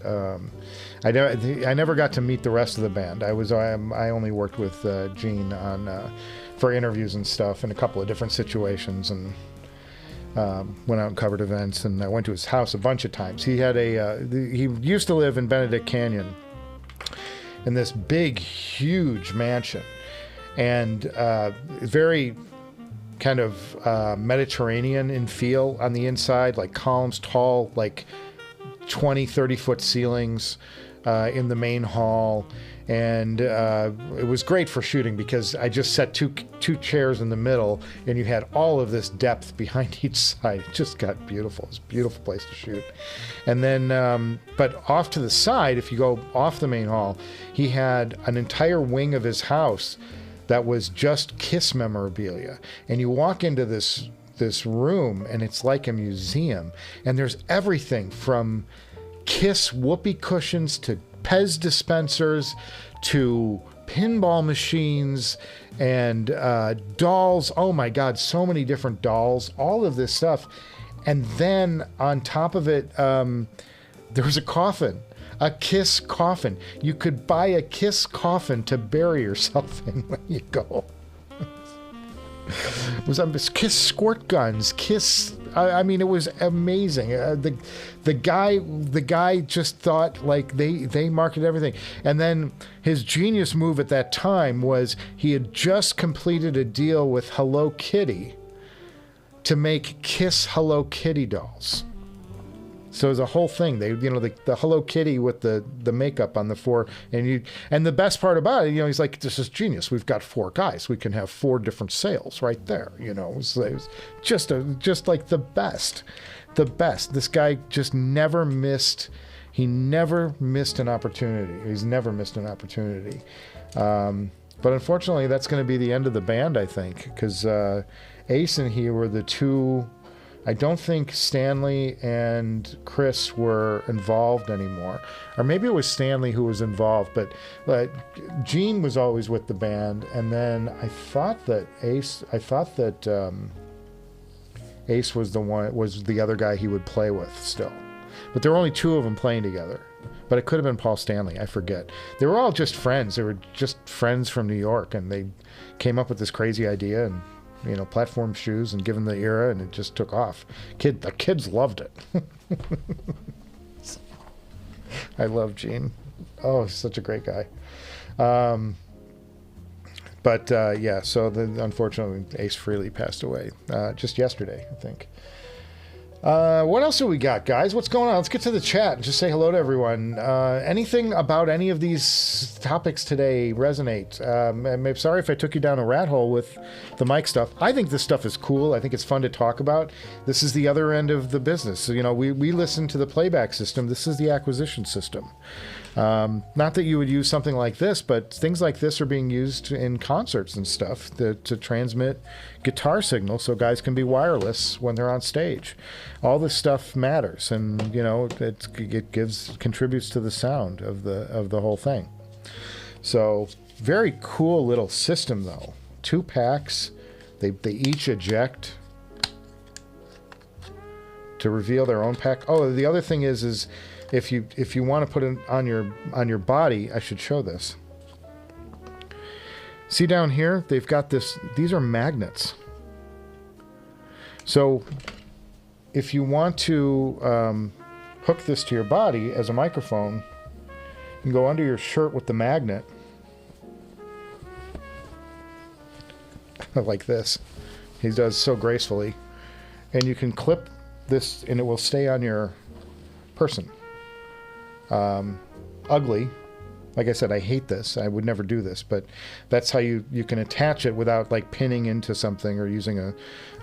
I never got to meet the rest of the band. I only worked with Gene on for interviews and stuff in a couple of different situations, and went out and covered events, and I went to his house a bunch of times. He had he used to live in Benedict Canyon in this big, huge mansion, and very kind of Mediterranean in feel on the inside, like columns, tall, like 20-30 foot ceilings in the main hall, and it was great for shooting because I just set two chairs in the middle, and you had all of this depth behind each side. It just got beautiful. It's a beautiful place to shoot. And then, but off to the side, if you go off the main hall, he had an entire wing of his house that was just Kiss memorabilia, and you walk into this room and it's like a museum, and there's everything from Kiss whoopee cushions to Pez dispensers to pinball machines and dolls. Oh my God, so many different dolls, all of this stuff. And then on top of it, there was a coffin, a Kiss coffin. You could buy a Kiss coffin to bury yourself in when you go. It was Kiss squirt guns, Kiss. I mean, it was amazing. The guy just thought like they marketed everything. And then his genius move at that time was he had just completed a deal with Hello Kitty to make Kiss Hello Kitty dolls. So it was a whole thing. They, you know, the Hello Kitty with the makeup on the four, and the best part about it, you know, he's like, this is genius. We've got 4 guys. We can have 4 different sales right there. You know, it was just like the best. This guy just never missed. He never missed an opportunity. He's never missed an opportunity. But unfortunately, that's going to be the end of the band, I think, because Ace and he were the two. I don't think Stanley and Chris were involved anymore. Or maybe it was Stanley who was involved, but Gene was always with the band, and then I thought that Ace was the other guy he would play with still. But there were only 2 of them playing together. But it could have been Paul Stanley, I forget. They were all just friends. They were just friends from New York, and they came up with this crazy idea, and you know, platform shoes, and given the era, and it just took off. The kids loved it. I love Gene. Oh, he's such a great guy. Yeah, so unfortunately, Ace Frehley passed away just yesterday, I think. What else do we got, guys? What's going on? Let's get to the chat and just say hello to everyone. Anything about any of these topics today resonate? I'm sorry if I took you down a rat hole with the mic stuff. I think this stuff is cool. I think it's fun to talk about. This is the other end of the business. So, you know, we listen to the playback system. This is the acquisition system. Not that you would use something like this, but things like this are being used in concerts and stuff to transmit guitar signals so guys can be wireless when they're on stage. All this stuff matters, and you know it contributes to the sound of the whole thing. So very cool little system though. 2 packs, they each eject to reveal their own pack. Oh, the other thing is if you want to put it on your body, I should show this. See down here, they've got this. These are magnets. So if you want to hook this to your body as a microphone, you can go under your shirt with the magnet like this. He does so gracefully, and you can clip this, and it will stay on your person. Ugly. Like I said, I hate this. I would never do this, but that's how you can attach it without like pinning into something or using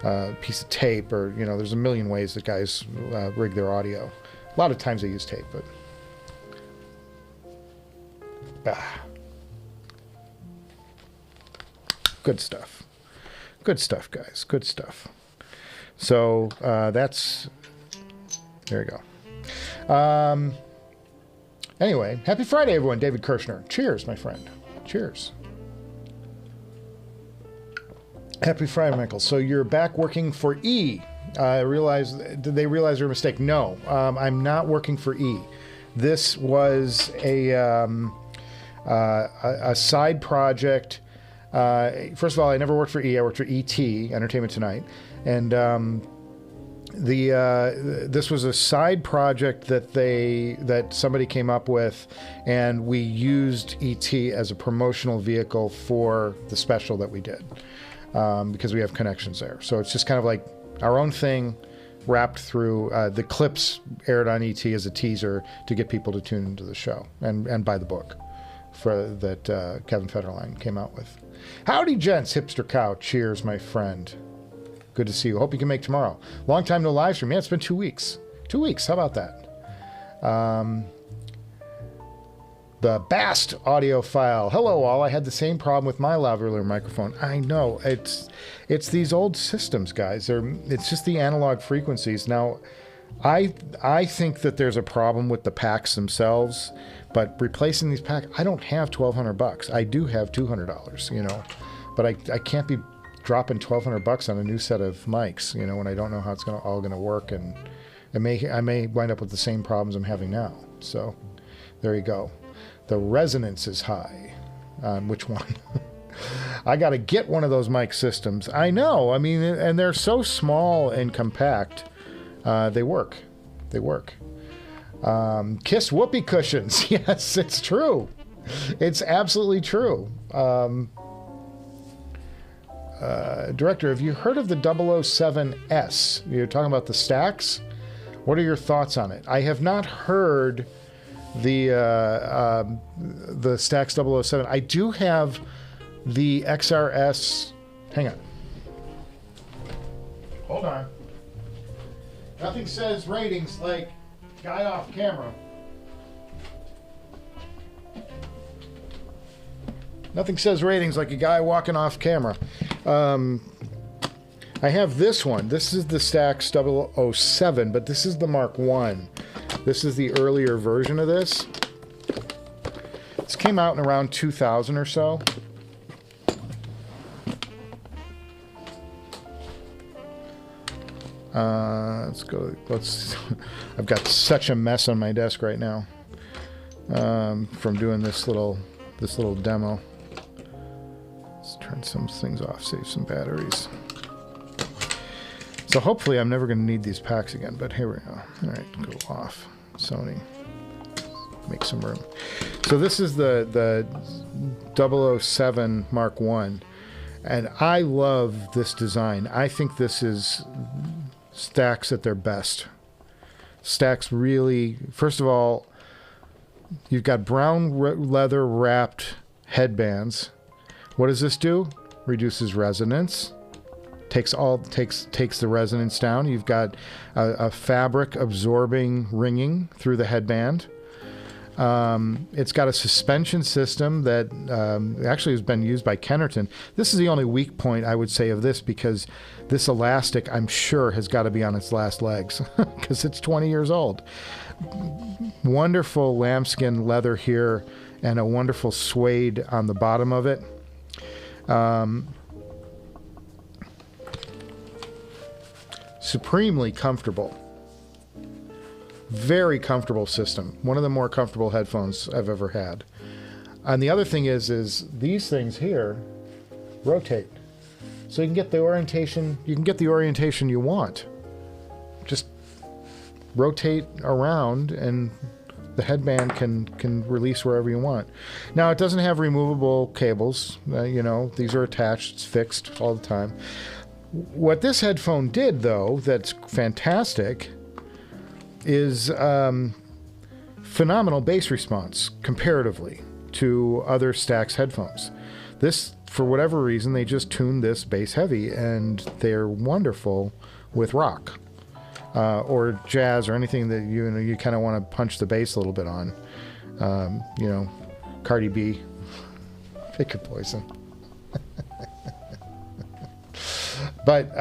a piece of tape, or you know, there's a million ways that guys rig their audio. A lot of times I use tape, but... Good stuff. Good stuff, guys. Good stuff. So that's... There you go. Anyway, happy Friday, everyone. David Kirshner. Cheers, my friend. Cheers. Happy Friday, Michael. So you're back working for E. Did they realize their mistake? No, I'm not working for E. This was a side project. First of all, I never worked for E. I worked for ET, Entertainment Tonight. And this was a side project that somebody came up with, and we used ET as a promotional vehicle for the special that we did, because we have connections there. So it's just kind of like our own thing wrapped through the clips aired on ET as a teaser to get people to tune into the show and buy the book that Kevin Federline came out with. Howdy, gents. Hipster Cow. Cheers, my friend. Good to see you. Hope you can make tomorrow. Long time no live stream. Yeah, it's been 2 weeks. 2 weeks. How about that? The Bast audio file. Hello, all. I had the same problem with my lavalier microphone. I know. It's these old systems, guys. It's just the analog frequencies. Now, I think that there's a problem with the packs themselves, but replacing these packs, I don't have $1,200. I do have $200, you know, but I can't be dropping $1,200 on a new set of mics, you know, when I don't know how it's all gonna work, and I may wind up with the same problems I'm having now. So there you go. The resonance is high. Which one? I got to get one of those mic systems. I know. I mean, and they're so small and compact. They work. They work. Kiss whoopee cushions. Yes, it's true. It's absolutely true. Director, have you heard of the 007S? You're talking about the stacks? What are your thoughts on it? I have not heard the Stax 007. I do have the XRS. Hang on. Hold on. Nothing says ratings like guy off camera. Nothing says ratings like a guy walking off camera. I have this one. This is the Stax 007, but this is the Mark I. This is the earlier version of this. This came out in around 2000 or so. Let's go. I've got such a mess on my desk right now from doing this little demo. Let's turn some things off, save some batteries. So hopefully I'm never going to need these packs again, but here we go. All right, go off. Sony. Make some room. So this is the 007 Mark I, and I love this design. I think this is Stax at their best. Stax really, first of all, you've got brown leather wrapped headbands. What does this do? Reduces resonance. Takes the resonance down. You've got a fabric absorbing ringing through the headband. It's got a suspension system that actually has been used by Kennerton. This is the only weak point I would say of this, because this elastic, I'm sure, has got to be on its last legs because it's 20 years old. Wonderful lambskin leather here and a wonderful suede on the bottom of it. Supremely comfortable. Very comfortable system. One of the more comfortable headphones I've ever had. And the other thing is these things here rotate. So you can get the orientation, you want. Just rotate around and the headband can release wherever you want. Now, it doesn't have removable cables. You know, these are attached. It's fixed all the time. What this headphone did, though, that's fantastic, is phenomenal bass response comparatively to other Stax headphones. This, for whatever reason, they just tuned this bass heavy, and they're wonderful with rock. or jazz or anything that you kind of want to punch the bass a little bit on. Cardi B, pick your poison. But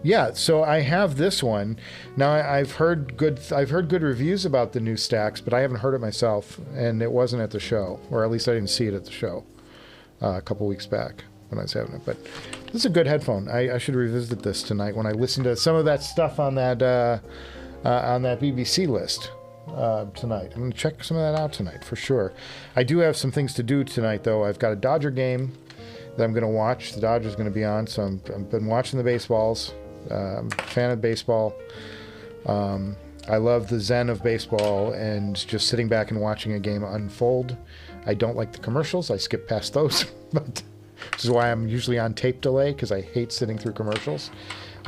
yeah, so I have this one now. I've heard good reviews about the new stacks, but I haven't heard it myself, and it wasn't at the show, or at least I didn't see it at the show a couple weeks back when I was having it. But this is a good headphone. I should revisit this tonight when I listen to some of that stuff on that BBC list tonight. I'm going to check some of that out tonight for sure. I do have some things to do tonight, though. I've got a Dodger game that I'm going to watch. The Dodgers going to be on, so I've been watching the baseballs. I'm a fan of baseball. I love the zen of baseball and just sitting back and watching a game unfold. I don't like the commercials. I skip past those, but this is why I'm usually on tape delay, because I hate sitting through commercials.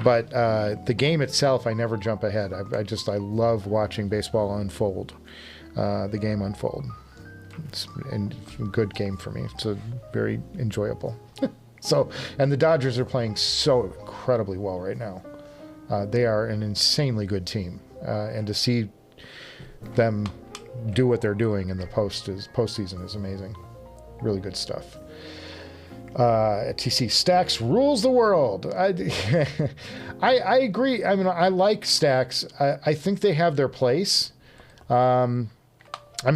But the game itself, I never jump ahead. I love watching baseball unfold, the game unfold. It's a good game for me. It's very enjoyable. And the Dodgers are playing so incredibly well right now. They are an insanely good team, and to see them do what they're doing in the postseason is amazing. Really good stuff. TC Stacks rules the world. I agree. I mean, I like Stacks. I think they have their place. I'm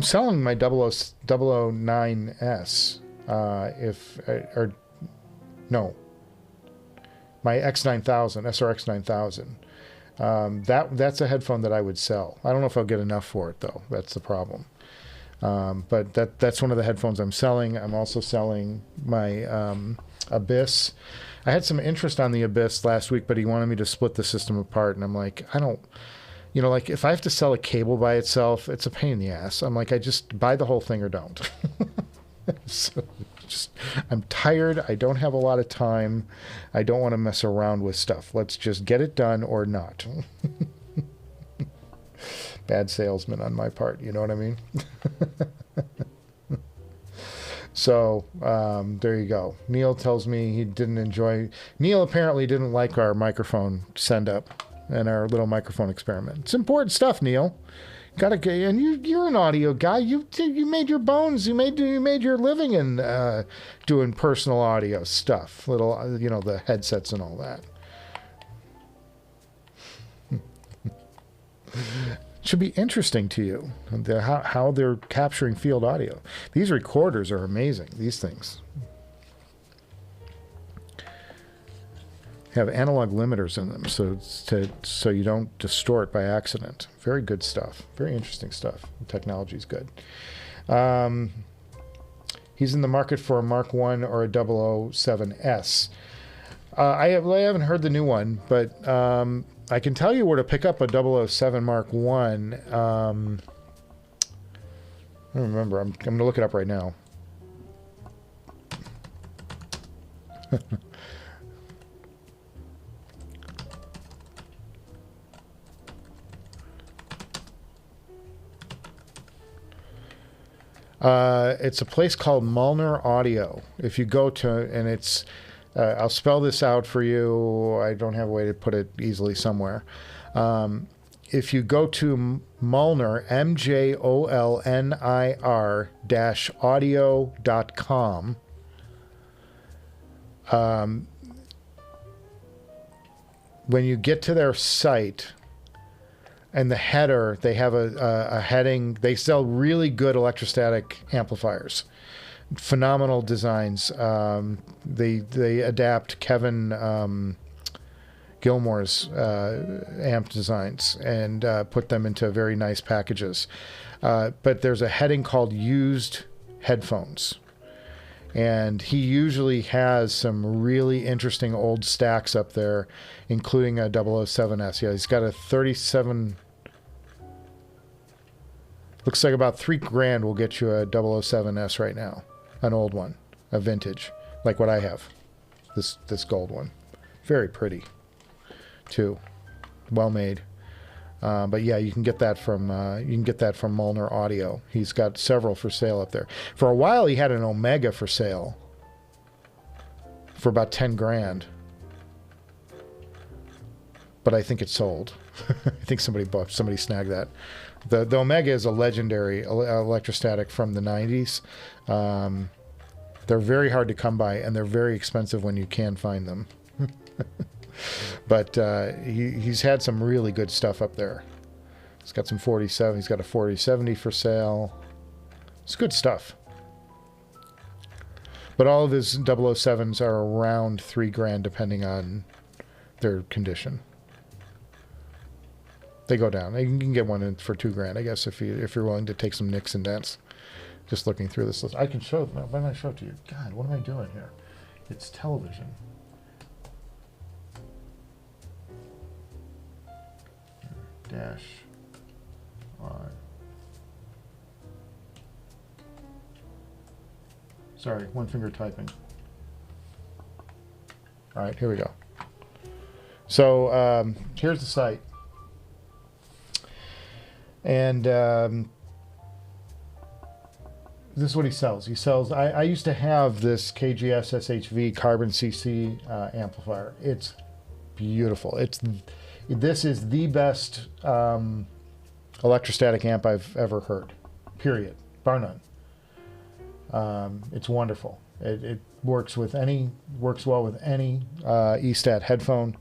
selling my 009S. My X9000, SRX 9000. That's a headphone that I would sell. I don't know if I'll get enough for it, though. That's the problem. But that's one of the headphones I'm selling. I'm also selling my Abyss. I had some interest on the Abyss last week, but he wanted me to split the system apart, and I'm like, I don't, like if I have to sell a cable by itself, it's a pain in the ass. I'm like, I just buy the whole thing or don't. So I'm tired. I don't have a lot of time. I don't want to mess around with stuff. Let's just get it done or not. Bad salesman on my part, you know what I mean? So there you go. Neil tells me he didn't enjoy. Neil apparently didn't like our microphone send up and our little microphone experiment. It's important stuff, Neil. Gotta get, and you're an audio guy. You made your bones. You made your living in doing personal audio stuff. Little the headsets and all that. Should be interesting to you how they're capturing field audio. These recorders are amazing. These things have analog limiters in them, so you don't distort by accident. Very good stuff. Very interesting stuff. The technology's good. He's in the market for a Mark 1 or a 007S. I haven't heard the new one, but I can tell you where to pick up a 007 Mark 1. I don't remember. I'm going to look it up right now. It's a place called Mulner Audio. If you go to, and it's, I'll spell this out for you. I don't have a way to put it easily somewhere. If you go to Mulner, MJOLNIR-audio.com, when you get to their site, and the header, they have a heading. They sell really good electrostatic amplifiers, phenomenal designs. They adapt Kevin Gilmore's amp designs and put them into very nice packages. But there's a heading called used headphones. And he usually has some really interesting old stacks up there, including a 007S. Yeah, he's got a 37... Looks like about $3,000 will get you a 007S right now. An old one. A vintage. Like what I have. This gold one. Very pretty, too. Well made. But yeah, you can get that from Mulner Audio. He's got several for sale up there. For a while, he had an Omega for sale for about $10,000. but I think it's sold. I think somebody snagged that. The Omega is a legendary electrostatic from the 90s. They're very hard to come by, and they're very expensive when you can find them. But he's had some really good stuff up there. He's got some 47. He's got a 4070 for sale. It's good stuff. But all of his 007s are around $3,000, depending on their condition. They go down. You can get one for $2,000, I guess, if you're willing to take some nicks and dents. Just looking through this list, I can show. Why don't I show it to you? God, what am I doing here? It's television. Dash R. Sorry, one finger typing. All right, here we go. So here's the site. And this is what he sells. He sells, I used to have this KGS SHV Carbon CC amplifier. It's beautiful. This is the best electrostatic amp I've ever heard, period, bar none. It's wonderful. It works well with any eStat headphone,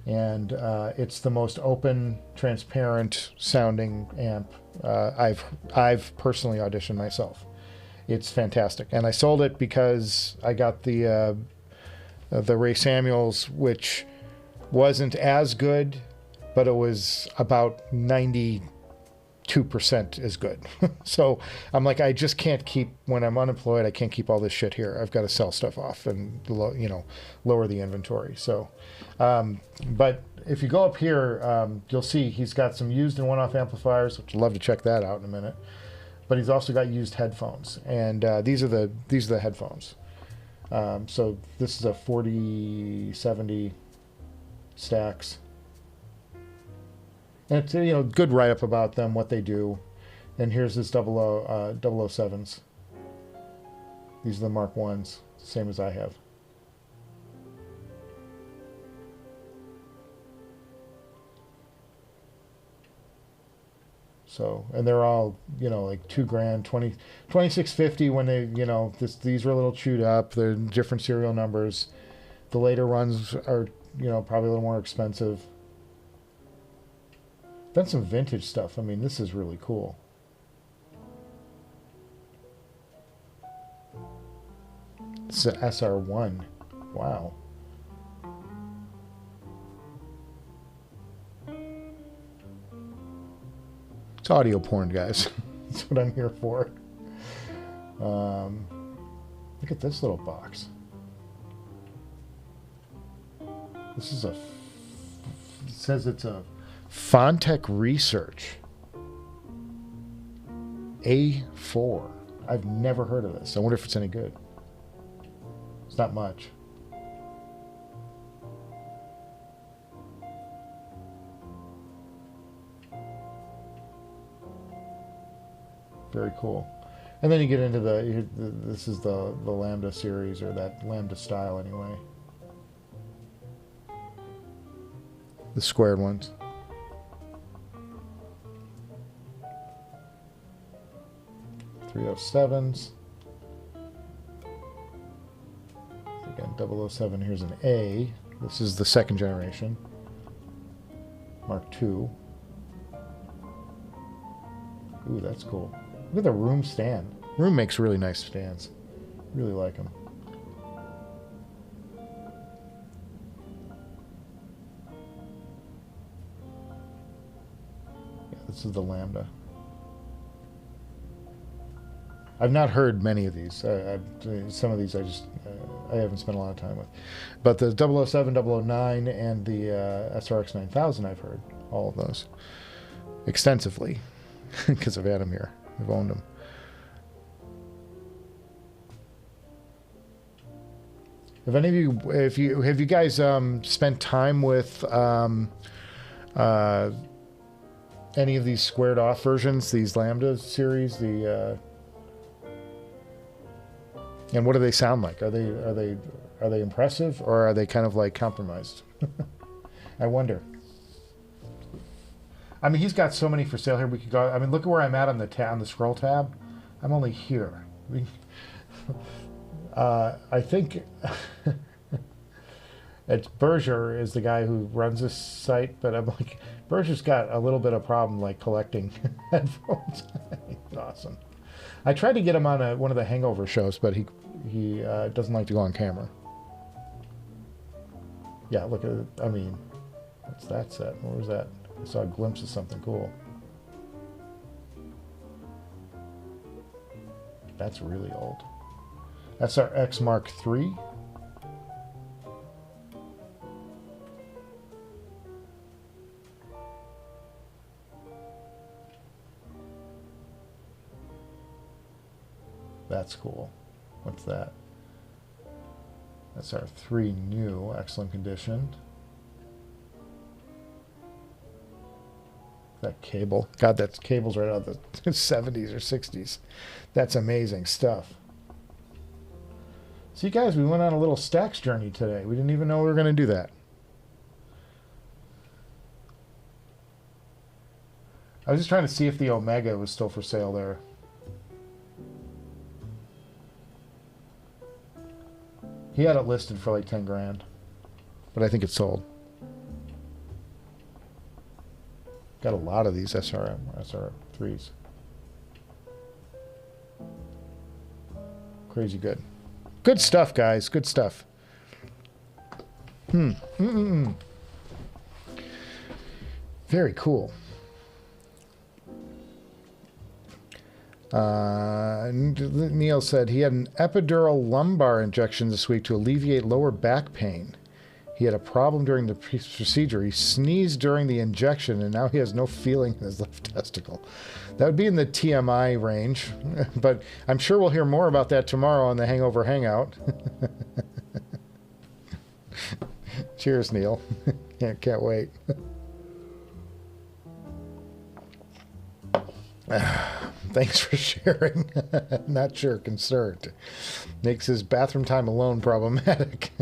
and it's the most open, transparent sounding amp I've personally auditioned myself. It's fantastic, and I sold it because I got the Ray Samuels, which wasn't as good, but it was about 92% as good. So I'm like, I just can't keep, when I'm unemployed, I can't keep all this shit here. I've got to sell stuff off and lower the inventory. So, but if you go up here, you'll see he's got some used and one-off amplifiers, which I'd love to check that out in a minute. But he's also got used headphones, and these are the headphones. So this is a 4070 Stax, and it's good write up about them, what they do. And here's his 007s. These are the Mark 1s, same as I have. So, and they're all, like $2,000, 2650 when they, these were a little chewed up. They're different serial numbers. The later runs are, probably a little more expensive. Then some vintage stuff. I mean, this is really cool. It's an SR1. Wow. It's audio porn, guys. That's what I'm here for. Look at this little box. This is it says it's a Fontec Research A4. I've never heard of this. I wonder if it's any good. It's not much. Very cool. And then you get into this is the Lambda series, or that Lambda style anyway. The squared ones. .307s. Again, 007, here's an A. This is the second generation. Mark II. Ooh, that's cool. Look at the Room stand. Room makes really nice stands. Really like them. Yeah, this is the Lambda. I've not heard many of these. Some of these I haven't spent a lot of time with. But the 007, 009, and the SRX 9000 I've heard. All of those. Extensively. Because I've had them here. I've owned them. Have any of you, have you guys spent time with any of these squared off versions, these Lambda series, and what do they sound like? Are they impressive, or are they kind of like compromised? I wonder. I mean, he's got so many for sale here. We could go. I mean, look at where I'm at on the scroll tab. I'm only here. I think it's Berger is the guy who runs this site, but I'm like, Berger's got a little bit of problem like collecting headphones. Awesome. I tried to get him on one of the Hangover shows, but he doesn't like to go on camera. Yeah, look at it. I mean, what's that set? What was that? I saw a glimpse of something cool. That's really old. That's our X Mark III. That's cool. What's that? That's our 3 new, excellent condition. That cable. God, that cable's right out of the 70s or 60s. That's amazing stuff. See, guys, we went on a little Stax journey today. We didn't even know we were going to do that. I was just trying to see if the Omega was still for sale there. He had it listed for like 10 grand, but I think it's sold. Got a lot of these SR3s. Crazy good. Good stuff, guys. Good stuff. Very cool. Neil said he had an epidural lumbar injection this week to alleviate lower back pain. He had a problem during the procedure. He sneezed during the injection, and now he has no feeling in his left testicle. That would be in the TMI range, but I'm sure we'll hear more about that tomorrow on the Hangover Hangout. Cheers, Neil. Can't wait. Thanks for sharing. Not sure, concerned. Makes his bathroom time alone problematic.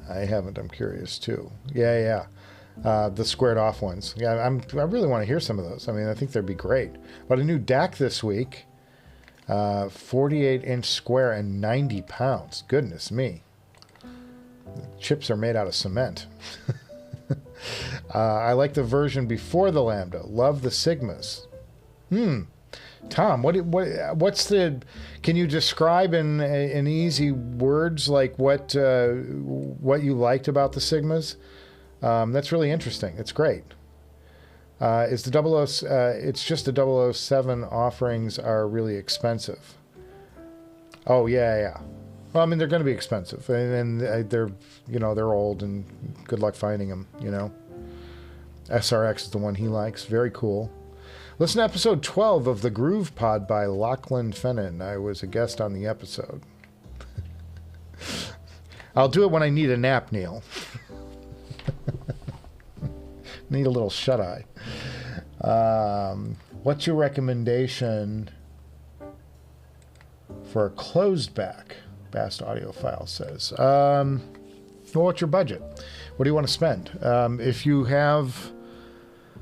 I haven't. I'm curious too. Yeah. The squared off ones. Yeah, I really want to hear some of those. I mean, I think they'd be great. But a new DAC this week, 48-inch square and 90 pounds. Goodness me. The chips are made out of cement. I like the version before the Lambda. Love the Sigmas. Tom, what's the? Can you describe in easy words like what you liked about the Sigmas? That's really interesting. It's great. It's just the 007 offerings are really expensive. Oh yeah. Well, I mean they're going to be expensive, and they're they're old, and good luck finding them. SRX is the one he likes. Very cool. Listen to episode 12 of The Groove Pod by Lachlan Fennon. I was a guest on the episode. I'll do it when I need a nap, Neil. Need a little shut-eye. What's your recommendation for a closed back? Bast Audiophile says. Well, what's your budget? What do you want to spend? If you have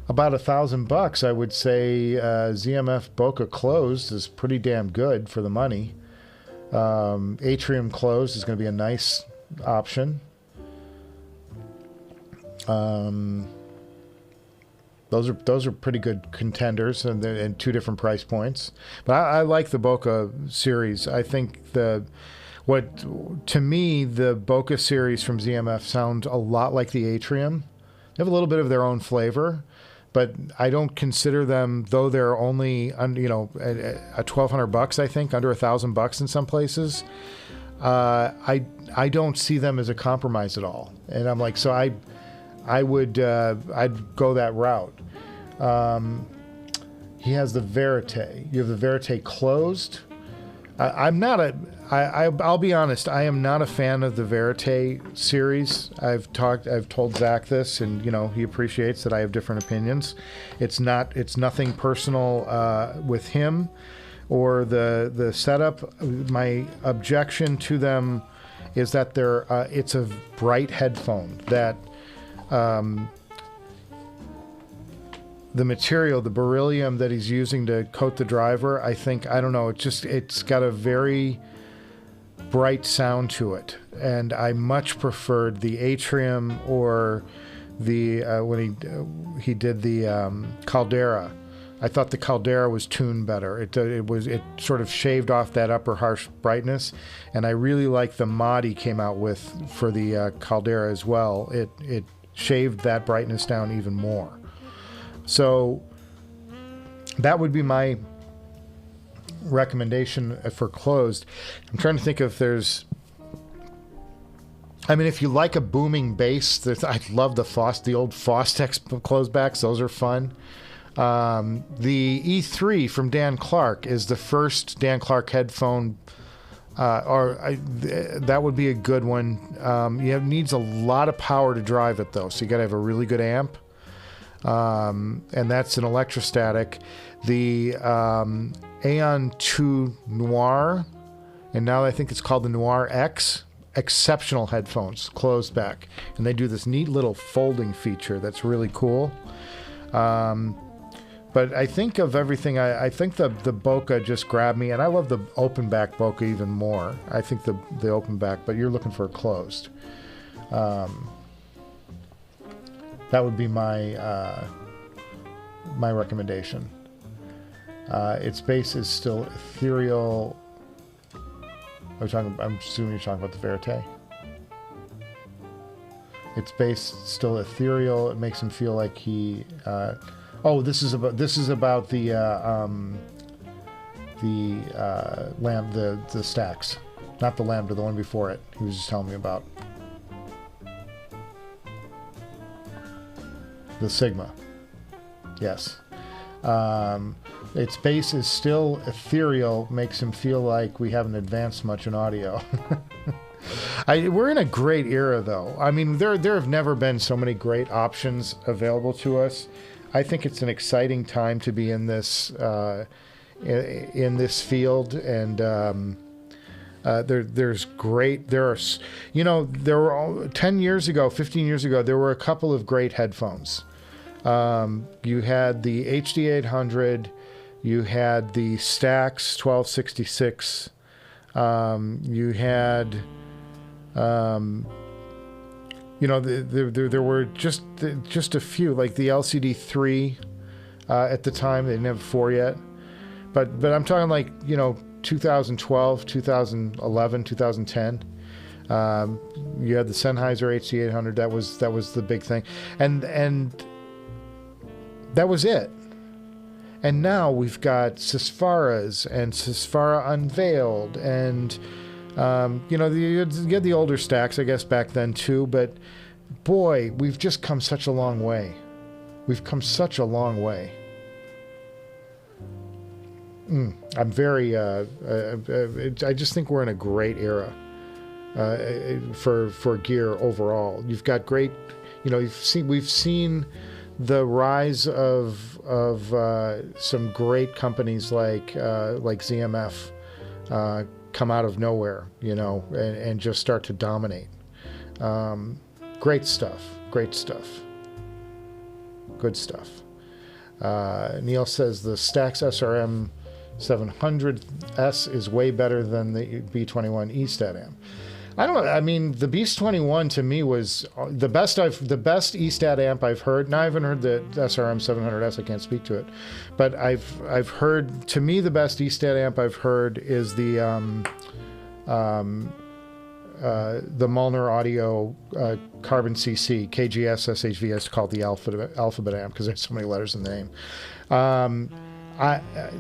about $1,000, I would say ZMF Bokeh closed is pretty damn good for the money. Atrium closed is going to be a nice option. Those are pretty good contenders, and they're in 2 different price points. But I like the Bokeh series. I think to me the Bokeh series from ZMF sound a lot like the Atrium. They have a little bit of their own flavor, but I don't consider them, though they're only at $1,200, I think, under $1,000 in some places. I don't see them as a compromise at all, and I'm like, so I'd go that route. He has the Verite. You have the Verite closed. I'll be honest, I am not a fan of the Verite series. I've told Zach this, and he appreciates that I have different opinions. It's nothing personal with him or the setup. My objection to them is that it's a bright headphone that the material, the beryllium that he's using to coat the driver, I don't know, it's got a very bright sound to it. And I much preferred the Atrium or the, when he did the Caldera. I thought the Caldera was tuned better. It sort of shaved off that upper harsh brightness, and I really like the mod he came out with for the Caldera as well. It shaved that brightness down even more. So that would be my recommendation for closed. I'm trying to think if there's. I mean, if you like a booming bass, I love the old Fostex closed backs. Those are fun. The E3 from Dan Clark is the first Dan Clark headphone, that would be a good one. It needs a lot of power to drive it though, so you got to have a really good amp, and that's an electrostatic. The Aeon 2 Noir, and now I think it's called the Noir X. Exceptional headphones, closed back, and they do this neat little folding feature that's really cool. But I think of everything, I think the Bokeh just grabbed me, and I love the open back Bokeh even more. I think the open back, but you're looking for a closed. That would be my my recommendation. Its bass is still ethereal. I'm assuming you're talking about the Verite. Its bass is still ethereal. It makes him feel like he. This is about the the stacks, not the Lambda, the one before it. He was just telling me about the Sigma. Yes, its bass is still ethereal. Makes him feel like we haven't advanced much in audio. We're in a great era, though. I mean, there have never been so many great options available to us. I think it's an exciting time to be in this field, and there's great. There were 10 years ago, 15 years ago, there were a couple of great headphones. You had the HD-800, you had the Stax 1266, you had. There were just a few, like the LCD-3 at the time. They didn't have 4 yet, but I'm talking like 2012, 2011, 2010. You had the Sennheiser HD-800. That was the big thing, and that was it. And now we've got Sesfaras and Sesfara Unveiled, and you had the older stacks, I guess, back then too, but boy, we've just come such a long way. We've come such a long way. I'm very, I just think we're in a great era for gear overall. You've got great, we've seen the rise of some great companies like ZMF, come out of nowhere, and just start to dominate. Great stuff. Good stuff. Neil says the Stax SRM 700S is way better than the B21 E-Stat amp. I don't know. I mean, the Beast 21 to me was the best E-Stat amp I've heard. Now I haven't heard the SRM 700S. I can't speak to it, but I've heard. To me, the best E-Stat amp I've heard is the Molnar Audio Carbon CC KGS SHV. It's called the alphabet amp because there's so many letters in the name.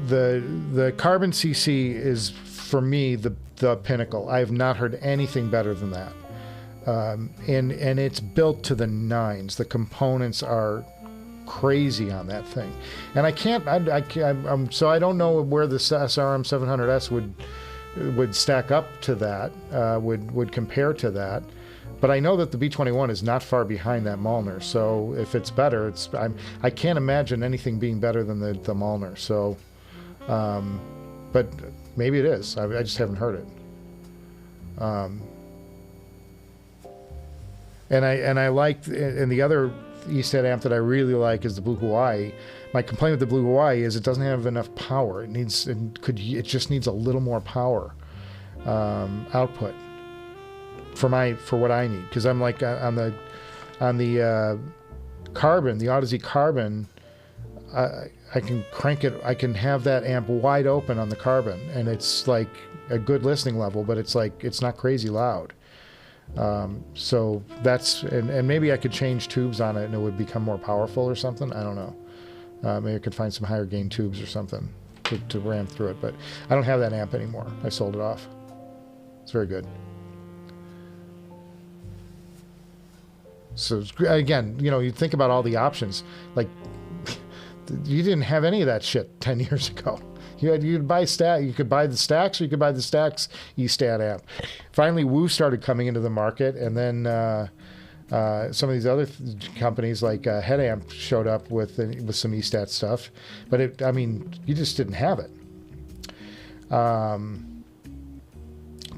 The Carbon CC is for me the pinnacle. I have not heard anything better than that, and it's built to the nines. The components are crazy on that thing, and I don't know where the SRM 700S would stack up to that, would compare to that, but I know that the B21 is not far behind that Molnar. So if it's better, I can't imagine anything being better than the Molnar. So, but maybe it is. I just haven't heard it. And I liked, and the other ESTAT amp that I really like is the Blue Hawaii. My complaint with the Blue Hawaii is it doesn't have enough power. It just needs a little more power output for what I need, because I'm like on the Carbon, the Audeze Carbon. I can crank it. I can have that amp wide open on the Carbon, and it's like a good listening level, but it's like it's not crazy loud. So that's and maybe I could change tubes on it and it would become more powerful or something. I don't know. Maybe I could find some higher gain tubes or something to ram through it. But I don't have that amp anymore. I sold it off. It's very good. So again, you know, you think about all the options. Like you didn't have any of that shit 10 years ago. You could buy the Stax, or you could buy the Stax ESTAT amp. Finally, Woo started coming into the market, and then some of these other companies like Headamp showed up with some ESTAT stuff. But you just didn't have it.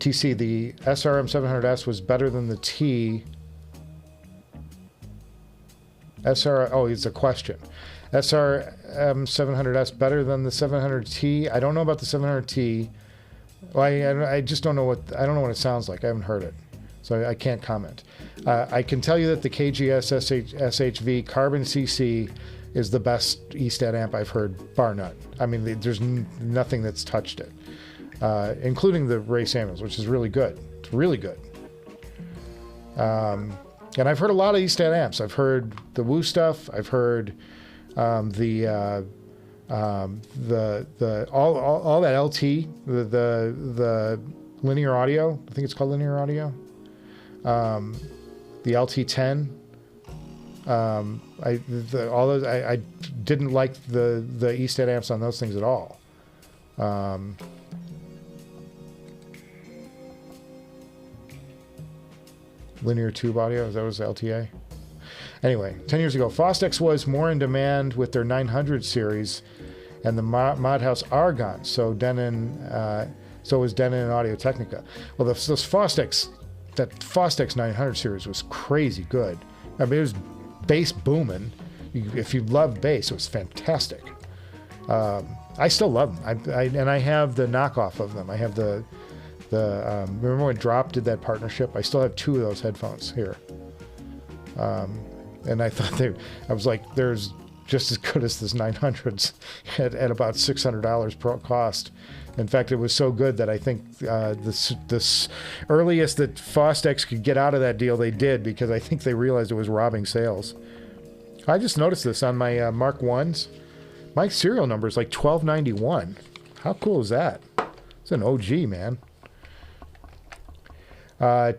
TC, the SRM700S was better than the T. It's a question. SRM700S better than the 700T. I don't know about the 700T. Well, I just don't know what it sounds like. I haven't heard it, so I can't comment. I can tell you that the KGS SHV Carbon CC is the best ESTAT amp I've heard, bar none. I mean, there's nothing that's touched it, including the Ray Samuels, which is really good. It's really good. And I've heard a lot of ESTAT amps. I've heard the Woo stuff. I've heard all that LT, the linear audio. I think it's called linear audio. The LT10. All those. I didn't like the ESTAT amps on those things at all. Linear tube audio. That was LTA. Anyway, 10 years ago, Fostex was more in demand with their 900 series and the Modhouse Argon. So was Denon and Audio Technica. Well, that Fostex 900 series was crazy good. I mean, it was bass booming. If you love bass, it was fantastic. I still love them. I have the knockoff of them. I have the remember when Drop did that partnership? I still have 2 of those headphones here. And I thought I was like, there's just as good as this 900s at about $600 per cost. In fact, it was so good that I think this earliest that Fostex could get out of that deal, they did, because I think they realized it was robbing sales. I just noticed this on my Mark 1s. My serial number is like 1291. How cool is that? It's an OG, man.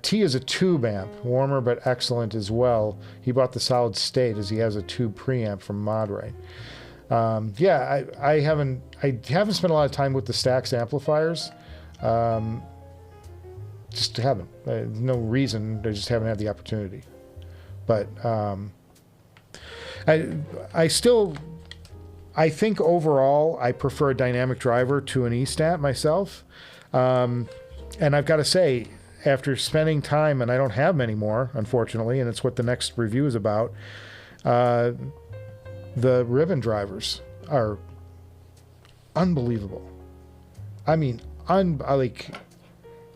T is a tube amp, warmer but excellent as well. He bought the solid state as he has a tube preamp from Modray. Yeah, I haven't spent a lot of time with the Stax amplifiers. Just haven't. No reason. I just haven't had the opportunity. But I think overall I prefer a dynamic driver to an ESTAT myself. And I've got to say, after spending time, and I don't have many more, unfortunately, and it's what the next review is about, the ribbon drivers are unbelievable. I mean,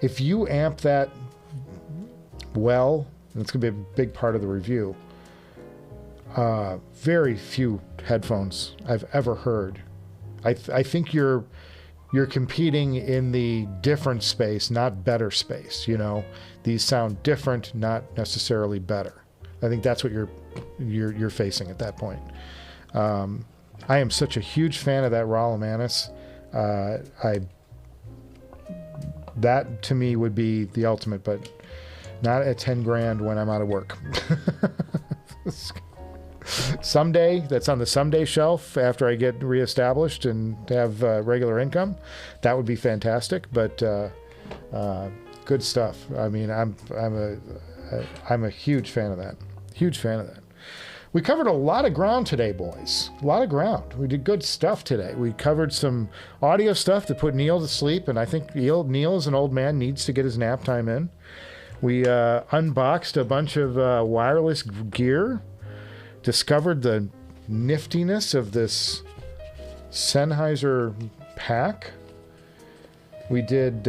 if you amp that well, and it's going to be a big part of the review, very few headphones I've ever heard. I think you're competing in the different space, not better space. You know, these sound different, not necessarily better. I think that's what you're facing at that point. I am such a huge fan of that Raw Manus. That to me would be the ultimate, but not at 10 grand when I'm out of work. Someday, that's on the someday shelf after I get reestablished and have regular income. That would be fantastic, but good stuff. I mean, I'm a huge fan of that. Huge fan of that. We covered a lot of ground today, boys. A lot of ground. We did good stuff today. We covered some audio stuff to put Neil to sleep, and I think Neil as an old man needs to get his nap time in. We unboxed a bunch of wireless gear. discovered the niftiness of this Sennheiser pack. We did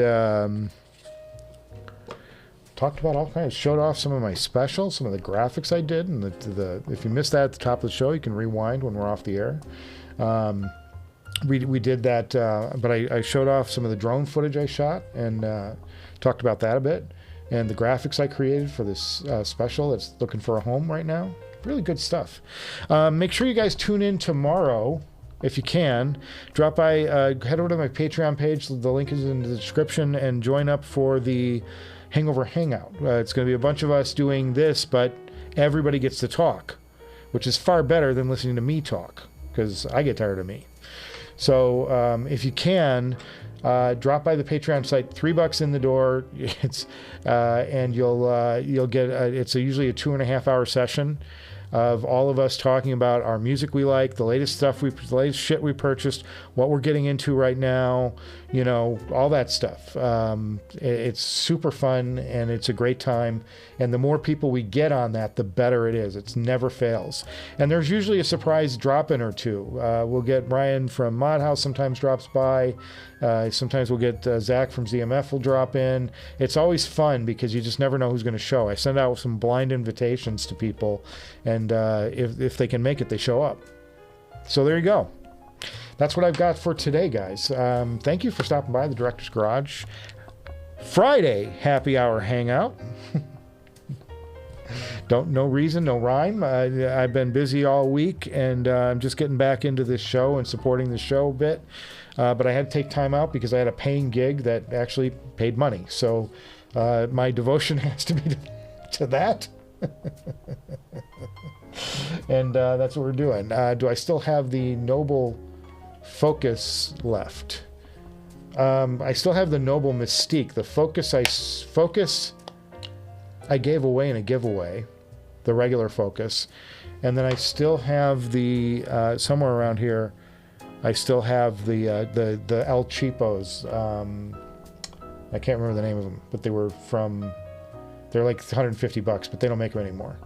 talked about all kinds, showed off some of my specials, some of the graphics I did, and the if you missed that at the top of the show, you can rewind when we're off the air. We did that, but I showed off some of the drone footage I shot and talked about that a bit, and the graphics I created for this special that's looking for a home right now. Really good stuff. Make sure you guys tune in tomorrow if you can. Drop by, head over to my Patreon page. The link is in the description, and join up for the Hangover Hangout. It's going to be a bunch of us doing this, but everybody gets to talk, which is far better than listening to me talk, because I get tired of me. So if you can, drop by the Patreon site. $3 in the door. It's and you'll get it's usually a 2.5 hour session of all of us talking about our music we like, the latest shit we purchased, what we're getting into right now, you know, all that stuff. It's super fun and it's a great time. And the more people we get on that, the better it is. It never fails. And there's usually a surprise drop-in or two. We'll get Ryan from Mod House sometimes drops by. Sometimes we'll get Zach from ZMF will drop in. It's always fun because you just never know who's going to show. I send out some blind invitations to people, and if they can make it, they show up. So there you go. That's what I've got for today, guys. Thank you for stopping by the Director's Garage Friday Happy Hour Hangout. No reason, no rhyme. I've been busy all week, and I'm just getting back into this show and supporting the show a bit. But I had to take time out because I had a paying gig that actually paid money. So my devotion has to be to that. And that's what we're doing. Do I still have the Noble FoKus left? I still have the Noble Mystique. The FoKus I gave away in a giveaway, the regular FoKus. And then I still have the, somewhere around here, I still have the El Cheapos. I can't remember the name of them, but they're like $150, but they don't make them anymore.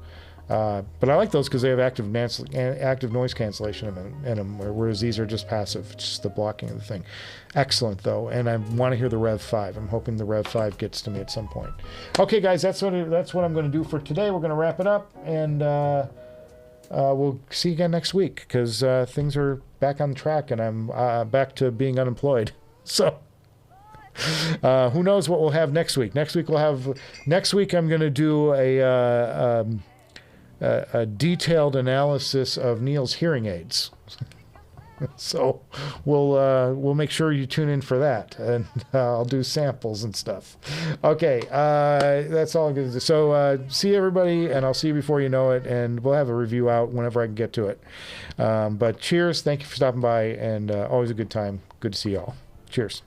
But I like those because they have active noise cancellation in them, whereas these are just passive, just the blocking of the thing. Excellent, though, and I want to hear the Rev 5. I'm hoping the Rev 5 gets to me at some point. Okay, guys, that's what I'm going to do for today. We're going to wrap it up, and we'll see you again next week because things are back on track, and I'm back to being unemployed. So. Who knows what we'll have next week? Next week I'm going to do a detailed analysis of Neil's hearing aids. So we'll make sure you tune in for that, and I'll do samples and stuff. Okay, that's all I'm going to do. So see everybody, and I'll see you before you know it, and we'll have a review out whenever I can get to it. But cheers, thank you for stopping by, and always a good time. Good to see y'all. Cheers.